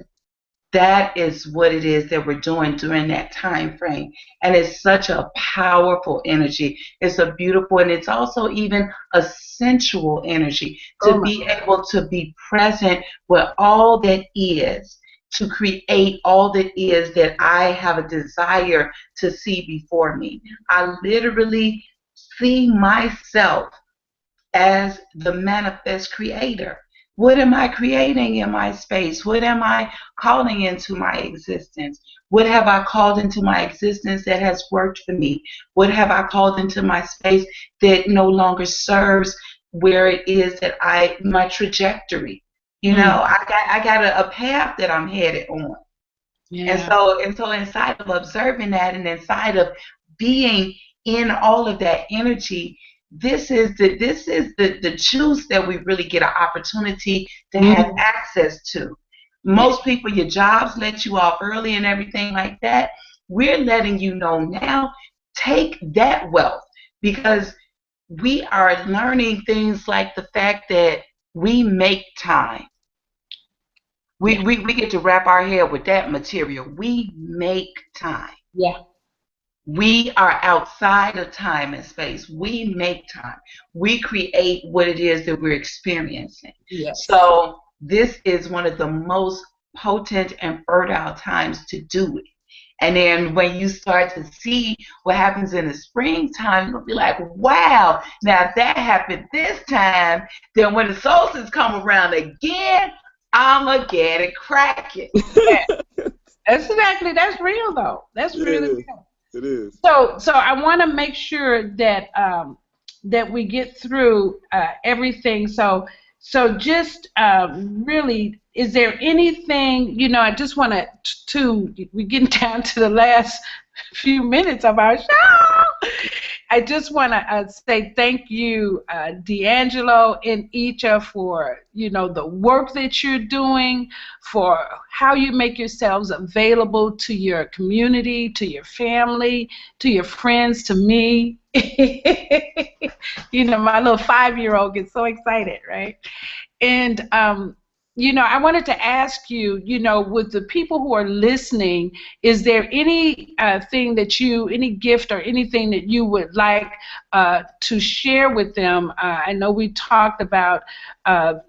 that is what it is that we're doing during that time frame. And it's such a powerful energy. It's a beautiful, and it's also even a sensual energy Oh to my. be able to be present with all that is, to create all that is that I have a desire to see before me. I literally see myself as the manifest creator. What am I creating in my space? What am I calling into my existence? What have I called into my existence that has worked for me? What have I called into my space that no longer serves where it is that my trajectory? You Mm. know, I got a path that I'm headed on. And Yeah. so inside of observing that, and inside of being in all of that energy, this is the juice that we really get an opportunity to have Mm. access to. Yeah. Most people, your jobs let you off early and everything like that. We're letting you know now, take that wealth, because we are learning things like the fact that we make time. Yeah. We get to wrap our head with that material. We make time. Yeah. We are outside of time and space. We make time. We create what it is that we're experiencing. Yes. So this is one of the most potent and fertile times to do it. And then when you start to see what happens in the springtime, you'll be like, wow, now if that happened this time, then when the solstice come around again, I'ma get it cracking. Yeah. That's real though. That's It really is. real. It is. So I want to make sure that that we get through everything. So just really, is there anything, I just want to we're getting down to the last few minutes of our show. I just want to say thank you, D'Angelo and Iccha, for the work that you're doing, for how you make yourselves available to your community, to your family, to your friends, to me. My little 5-year-old gets so excited, right? And I wanted to ask you, with the people who are listening, is there any any gift or anything that you would like to share with them? I know we talked about,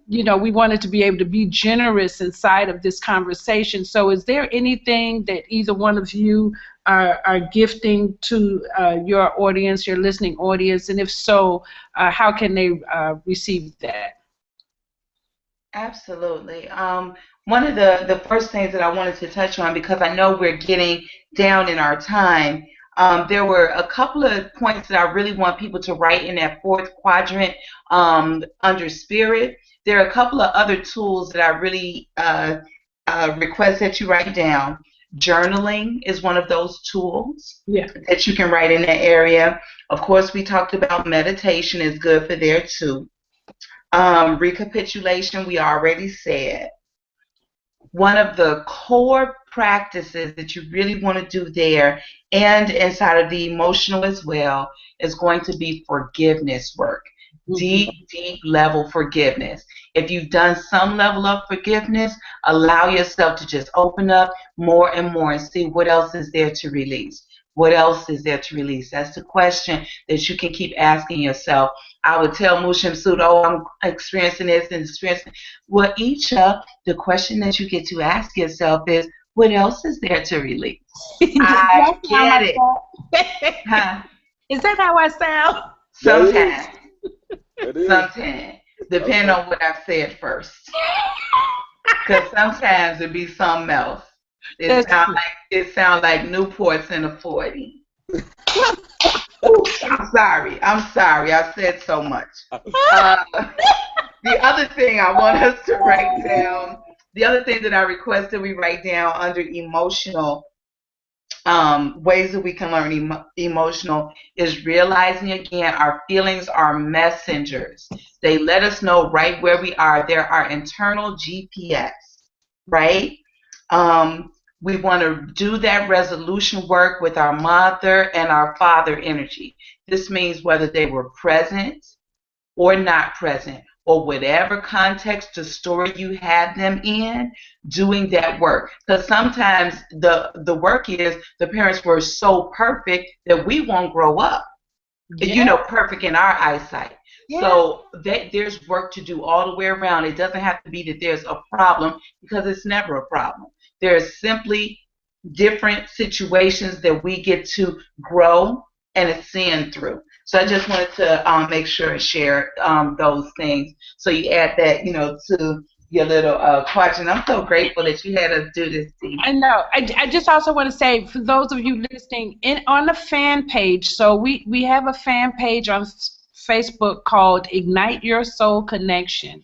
we wanted to be able to be generous inside of this conversation. So is there anything that either one of you are gifting to your audience, your listening audience? And if so, how can they receive that? Absolutely. One of the first things that I wanted to touch on, because I know we're getting down in our time, there were a couple of points that I really want people to write in that fourth quadrant under spirit. There are a couple of other tools that I really request that you write down. Journaling is one of those tools that you can write in that area. Of course, we talked about meditation is good for there too. Recapitulation, we already said. One of the core practices that you really want to do there and inside of the emotional as well is going to be forgiveness work. Deep, deep level forgiveness. If you've done some level of forgiveness, allow yourself to just open up more and more and see what else is there to release. What else is there to release? That's the question that you can keep asking yourself. I would tell Mu Shemsu-t, oh, I'm experiencing this and experiencing. Well, the question that you get to ask yourself is, what else is there to release? I get it. Huh? Is that how I sound? Sometimes. Sometimes. Depending on what I've said first. Because sometimes it be something else. It sound like Newports in a 40. I'm sorry. I said so much. The other thing I want us to write down, the other thing that I request that we write down under emotional ways that we can learn emotional is realizing again our feelings are messengers. They let us know right where we are. They're our internal GPS, right? We want to do that resolution work with our mother and our father energy. This means whether they were present or not present, or whatever context or story you had them in, doing that work. Because sometimes the work is the parents were so perfect that we won't grow up, perfect in our eyesight. Yeah. So there's work to do all the way around. It doesn't have to be that there's a problem, because it's never a problem. There's simply different situations that we get to grow and ascend through. So I just wanted to make sure and share those things. So you add that, to your little quadrant. I'm so grateful that you had us do this, Steve. I know. I just also want to say, for those of you listening, on the fan page, so we have a fan page on Facebook called Ignite Your Soul Connection.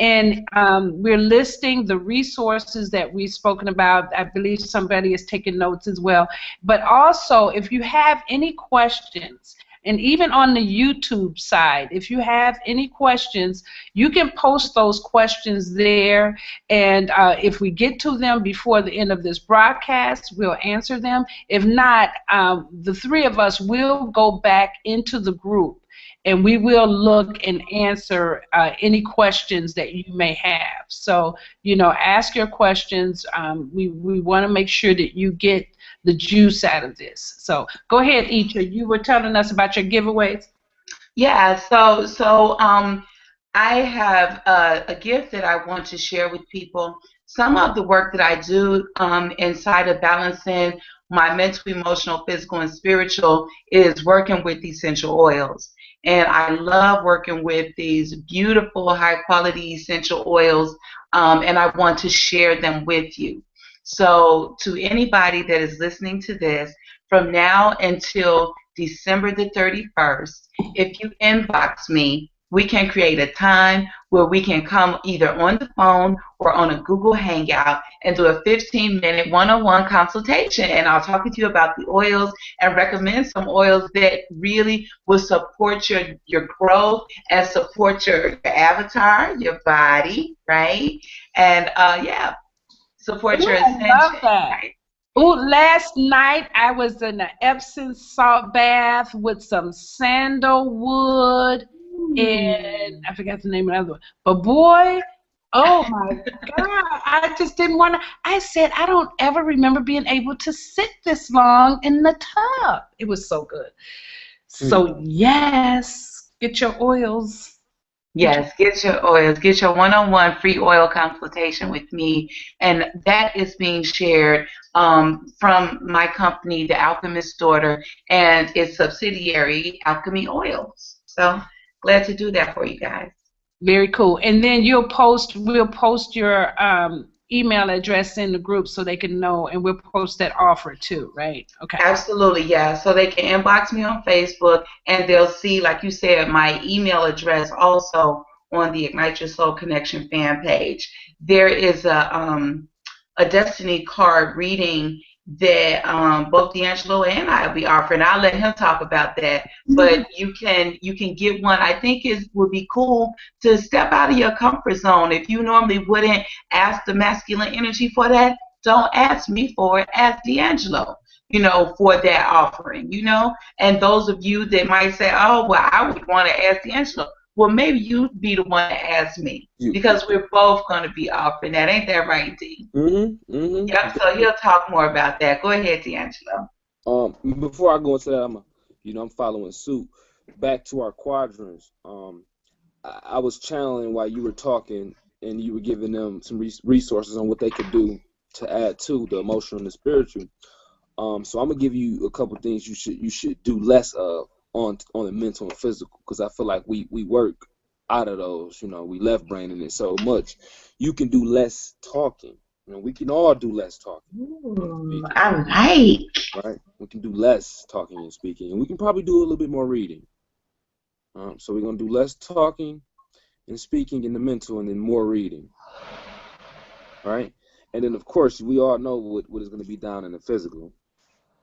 And we're listing the resources that we've spoken about. I believe somebody is taking notes as well. But also, if you have any questions, and even on the YouTube side, if you have any questions, you can post those questions there. And if we get to them before the end of this broadcast, we'll answer them. If not, the three of us will go back into the group and we will look and answer any questions that you may have. So, ask your questions. We want to make sure that you get the juice out of this. So go ahead, Iccha. You were telling us about your giveaways. Yeah, I have a gift that I want to share with people. Some of the work that I do inside of balancing my mental, emotional, physical, and spiritual is working with essential oils. And I love working with these beautiful, high quality essential oils, and I want to share them with you. So, to anybody that is listening to this, from now until December the 31st, if you inbox me, we can create a time where we can come either on the phone or on a Google Hangout and do a 15-minute one-on-one consultation. And I'll talk with you about the oils and recommend some oils that really will support your growth and support your avatar, your body, right? And yeah, support Ooh, your I love ascension, that. right? Ooh, last night I was in an Epsom salt bath with some sandalwood and Ooh. I forgot the name of the other one. But boy, oh my God, I just didn't want to. I said, I don't ever remember being able to sit this long in the tub. It was so good. Mm. So, yes, get your oils. Get your Yes, get your oils, get your one-on-one free oil consultation with me, and that is being shared from my company, The Alchemist's Daughter, and its subsidiary, Alchemy Oils. So glad to do that for you guys. Very cool. And then we'll post your email address in the group so they can know, and we'll post that offer too, right? Okay. Absolutely, yeah. So they can inbox me on Facebook and they'll see, like you said, my email address also on the Ignite Your Soul Connection fan page. There is a Destiny card reading that both D'Angelo and I will be offering. I'll let him talk about that. But you can get one. I think it would be cool to step out of your comfort zone. If you normally wouldn't ask the masculine energy for that, don't ask me for it. Ask D'Angelo, for that offering. And those of you that might say, oh, well, I would want to ask D'Angelo. Well, maybe you'd be the one to ask me You. because we're both going to be offering that. Ain't that right, D? Yep, so Mm-hmm. he'll talk more about that. Go ahead, D'Angelo. Before I go into that, I'm following suit. Back to our quadrants. I was channeling while you were talking, and you were giving them some resources on what they could do to add to the emotional and the spiritual. So I'm gonna give you a couple things you should do less of on the mental and physical, because I feel like we work out of those. We left braining it so much. You can do less talking. We can all do less talking and Ooh, speaking, I like. right? We can do less talking and speaking, and we can probably do a little bit more reading. So we're gonna do less talking and speaking in the mental, and then more reading, right? And then of course we all know what is gonna be down in the physical.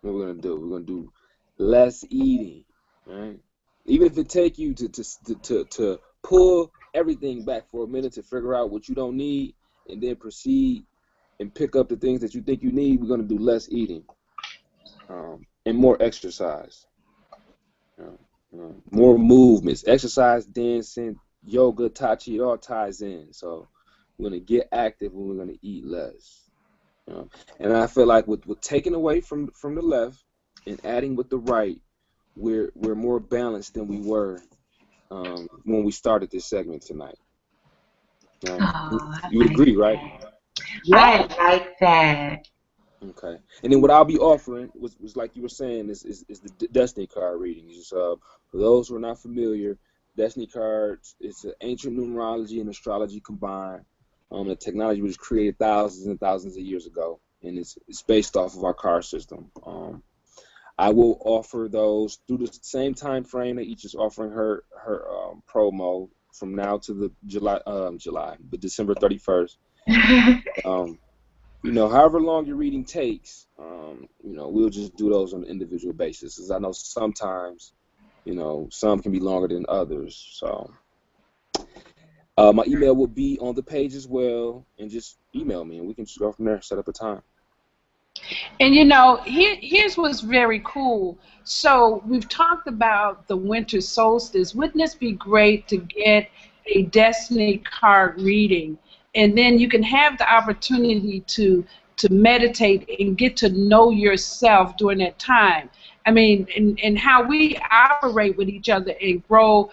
What we're gonna do? We're gonna do less eating, right? Even if it take you to pull everything back for a minute to figure out what you don't need, and then proceed and pick up the things that you think you need. We're gonna do less eating, and more exercise, more movements, exercise, dancing, yoga, tai chi. It all ties in. So we're gonna get active and we're gonna eat less. And I feel like with taking away from the left and adding with the right, we're more balanced than we were when we started this segment tonight. Oh, I You would like agree, right? that. I Yes. like that. Okay. And then what I'll be offering was like you were saying is the Destiny card readings. For those who are not familiar, Destiny cards is an ancient numerology and astrology combined. The technology was created thousands and thousands of years ago, and it's based off of our card system. I will offer those through the same time frame that each is offering her promo from now to the but December 31st. However long your reading takes, we'll just do those on an individual basis. As I know sometimes, some can be longer than others. So my email will be on the page as well, and just email me, and we can just go from there, set up a time. And you know, here's what's very cool. So we've talked about the winter solstice. Wouldn't this be great to get a destiny card reading, and then you can have the opportunity to meditate and get to know yourself during that time. I mean, and how we operate with each other and grow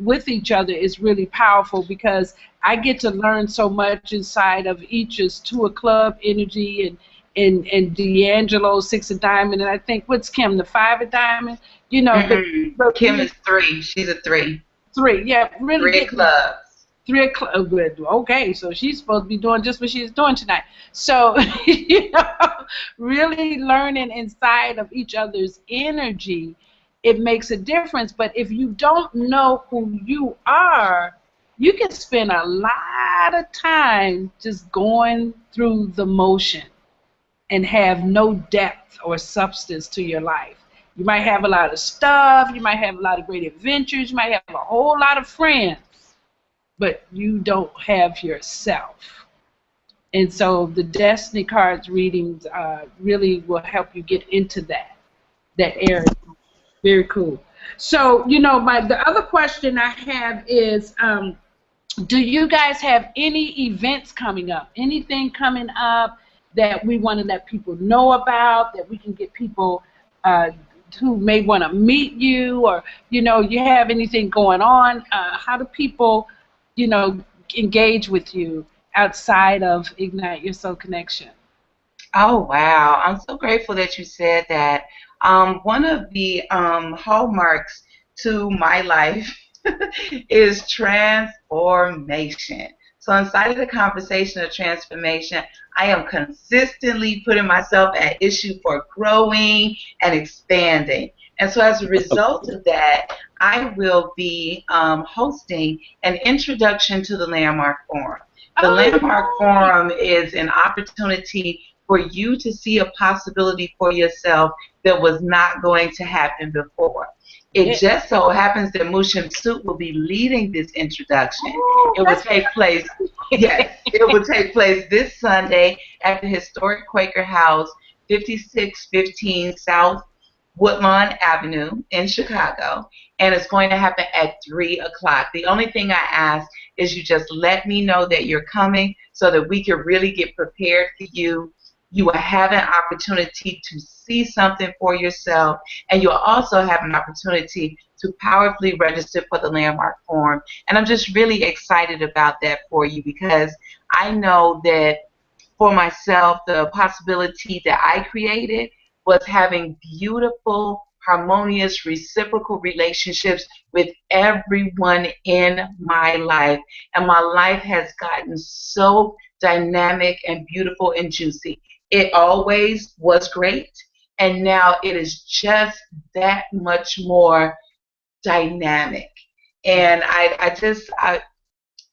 with each other is really powerful because I get to learn so much inside of Iccha's two of club energy and D'Angelo's six of diamond, and I think what's Kim, the five of diamond, you know, but Kim is 3. She's a 3. three, yeah, really 3 of getting clubs. 3 o'clock. Okay, so she's supposed to be doing just what she's doing tonight. So, you know, really learning inside of each other's energy, it makes a difference. But if you don't know who you are, you can spend a lot of time just going through the motion and have no depth or substance to your life. You might have a lot of stuff, you might have a lot of great adventures, you might have a whole lot of friends, but you don't have yourself. And so the Destiny Cards readings really will help you get into that area. Very cool. So, you know, the other question I have is, do you guys have any events coming up? Anything coming up that we want to let people know about, that we can get people who may want to meet you, or, you know, you have anything going on? How do people, you know, engage with you outside of Ignite Your Soul Connection? Oh, wow. I'm so grateful that you said that. One of the hallmarks to my life is transformation. So inside of the conversation of transformation, I am consistently putting myself at issue for growing and expanding. And so as a result of that, I will be hosting an introduction to the Landmark Forum. The Landmark Forum is an opportunity for you to see a possibility for yourself that was not going to happen before. It just so happens that Mu Shemsu-t will be leading this introduction. It will take place, yes, it will take place this Sunday at the historic Quaker House, 5615 South Woodlawn Avenue in Chicago, and it's going to happen at 3 o'clock. The only thing I ask is you just let me know that you're coming so that we can really get prepared for you. You will have an opportunity to see something for yourself, and you'll also have an opportunity to powerfully register for the Landmark Forum. And I'm just really excited about that for you because I know that for myself, the possibility that I created was having beautiful, harmonious, reciprocal relationships with everyone in my life. And my life has gotten so dynamic and beautiful and juicy. It always was great, and now it is just that much more dynamic. And I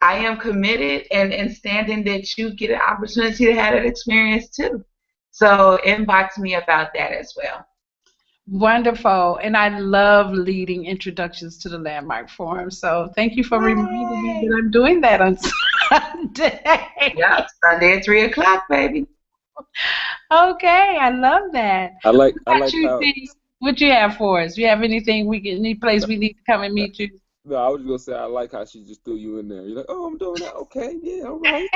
am committed and standing that you get an opportunity to have that experience too. So inbox me about that as well. Wonderful. And I love leading introductions to the Landmark Forum. So thank you for reminding me that I'm doing that on Sunday. Yeah, Sunday at 3 o'clock, baby. Okay, I love that. I like What you how. think? What you have for us? You have anything any place we need to come and meet you? No, I was gonna say I like how she just threw you in there. You're like, oh, I'm doing that. Okay, yeah, all right.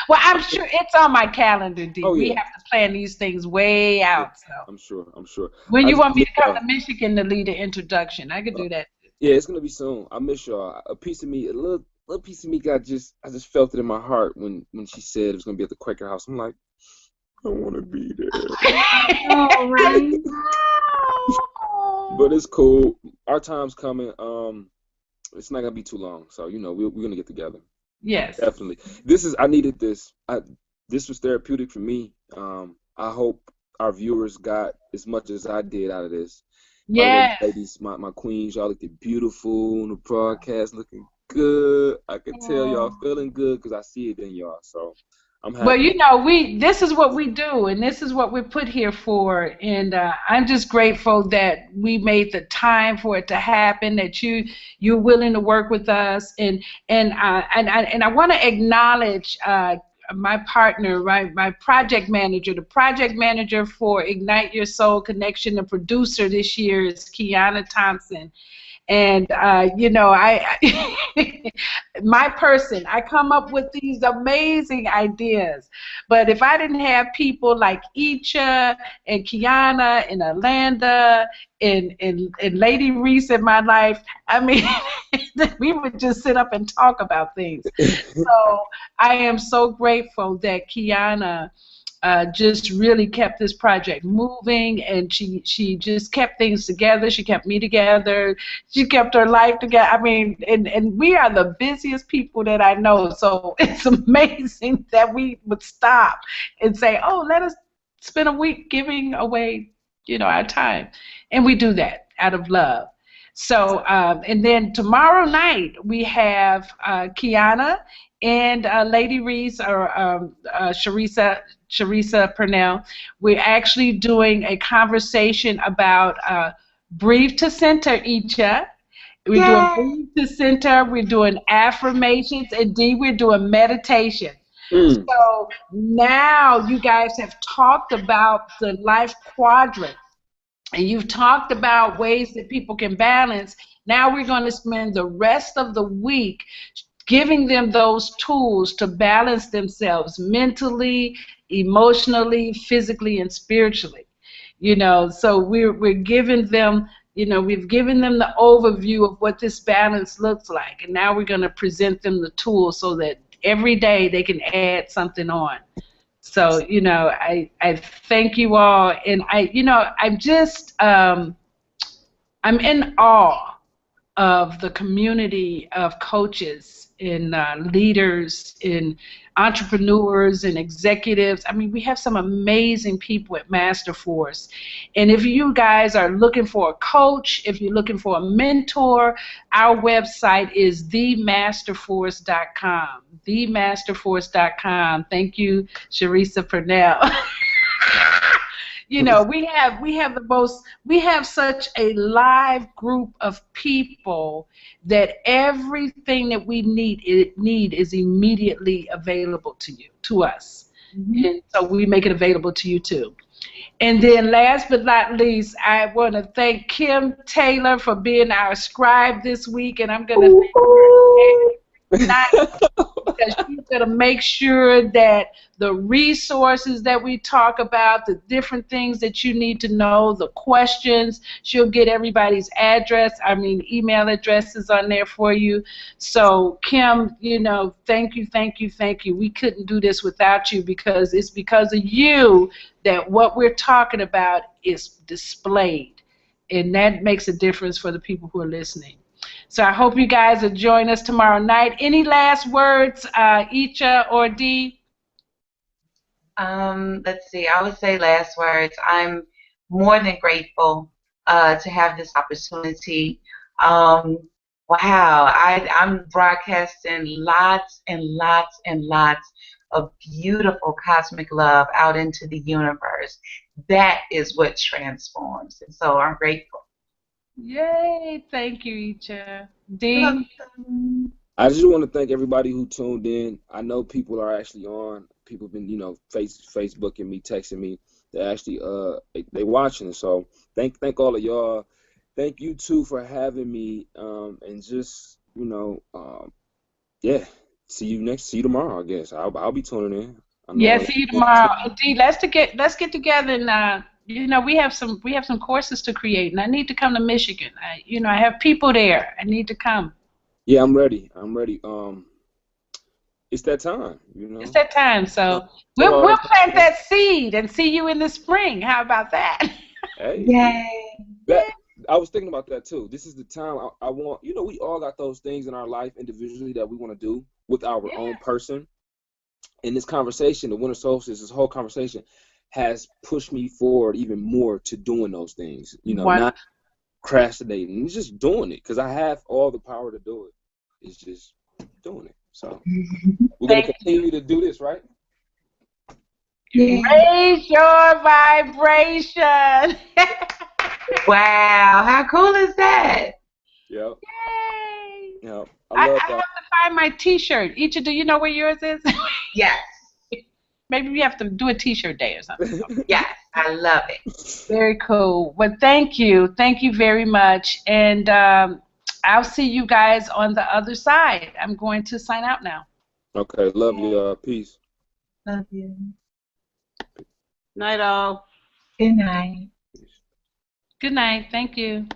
Well, I'm sure it's on my calendar, D. Oh, We yeah. have to plan these things way out. So I'm sure. I'm sure. when I you just want me miss to come y'all. to Michigan to lead the introduction, I could do that. Yeah, it's gonna be soon. I miss y'all. A piece of me, a little piece of me I just felt it in my heart when she said it was gonna be at the Quaker House. I'm like, I want to be there. All right. But it's cool. Our time's coming. It's not gonna be too long. So you know, we're gonna get together. Yes. Definitely. I needed this. This was therapeutic for me. I hope our viewers got as much as I did out of this. By the way, Yes. ladies, my queens, y'all looked beautiful on the broadcast, looking good. I can tell y'all feeling good because I see it in y'all. So I'm happy. Well, you know, this is what we do, and this is what we're put here for. And I'm just grateful that we made the time for it to happen. That you're willing to work with us, and I want to acknowledge my partner, my project manager, the project manager for Ignite Your Soul Connection, the producer this year is Kiana Thompson. And my person, I come up with these amazing ideas. But if I didn't have people like Iccha and Kiana and Alanda and Lady Reese in my life, I mean, we would just sit up and talk about things. So I am so grateful that Kiana just really kept this project moving, and she just kept things together. She kept me together. She kept her life together. I mean, and we are the busiest people that I know, so it's amazing that we would stop and say, oh, let us spend a week giving away, our time. And we do that out of love. So, and then tomorrow night we have Kiana and Lady Reese or Sharisa Purnell. We're actually doing a conversation about breathe to center, Iccha. We're doing breathe to center. We're doing affirmations. And D, we're doing meditation. So now you guys have talked about the life quadrant. And you've talked about ways that people can balance. Now we're going to spend the rest of the week giving them those tools to balance themselves mentally, emotionally, physically, and spiritually. So we're giving them, we've given them the overview of what this balance looks like. And now we're going to present them the tools so that every day they can add something on. So, I thank you all, and I'm in awe of the community of coaches and leaders and entrepreneurs and executives. I mean, we have some amazing people at Masterforce. And if you guys are looking for a coach, if you're looking for a mentor, our website is themasterforce.com. Themasterforce.com. Thank you, Sharisa Purnell. We have such a live group of people that everything that we need is immediately available to us. Mm-hmm. And so we make it available to you too. And then last but not least, I want to thank Kim Taylor for being our scribe this week, and I'm going to thank her because she's going to make sure that the resources that we talk about, the different things that you need to know, the questions, she'll get everybody's email addresses on there for you. So Kim, thank you. We couldn't do this without you, because it's because of you that what we're talking about is displayed, and that makes a difference for the people who are listening. So I hope you guys will join us tomorrow night. Any last words, Iccha or D? Let's see. I would say last words. I'm more than grateful to have this opportunity. Wow. I'm broadcasting lots and lots and lots of beautiful cosmic love out into the universe. That is what transforms. And so I'm grateful. Yay! Thank you, Iccha. D? I just want to thank everybody who tuned in. I know people are actually on. People have been, Facebooking me, texting me. They're actually they watching. So thank all of y'all. Thank you too for having me. And just see you tomorrow. I guess I'll be tuning in. See you tomorrow. D, let's get together and. We have some courses to create, and I need to come to Michigan. I have people there. I need to come. Yeah, I'm ready. It's that time, It's that time. So we'll plant that seed and see you in the spring. How about that? Hey. Yay. I was thinking about that too. This is the time I want. We all got those things in our life individually that we want to do with our own person. And this conversation, the winter solstice, this whole conversation has pushed me forward even more to doing those things, not procrastinating, just doing it, because I have all the power to do it. It's just doing it. So we're going to continue to do this, right? Raise your vibration. Wow, how cool is that? Yep. Yay. Yep. I have to find my T-shirt. Iccha, do you know where yours is? Yes. Maybe we have to do a T-shirt day or something. Yes, I love it. Very cool. Well, thank you. Thank you very much. And I'll see you guys on the other side. I'm going to sign out now. Okay, love you. Peace. Love you. Night all. Good night. Good night. Thank you.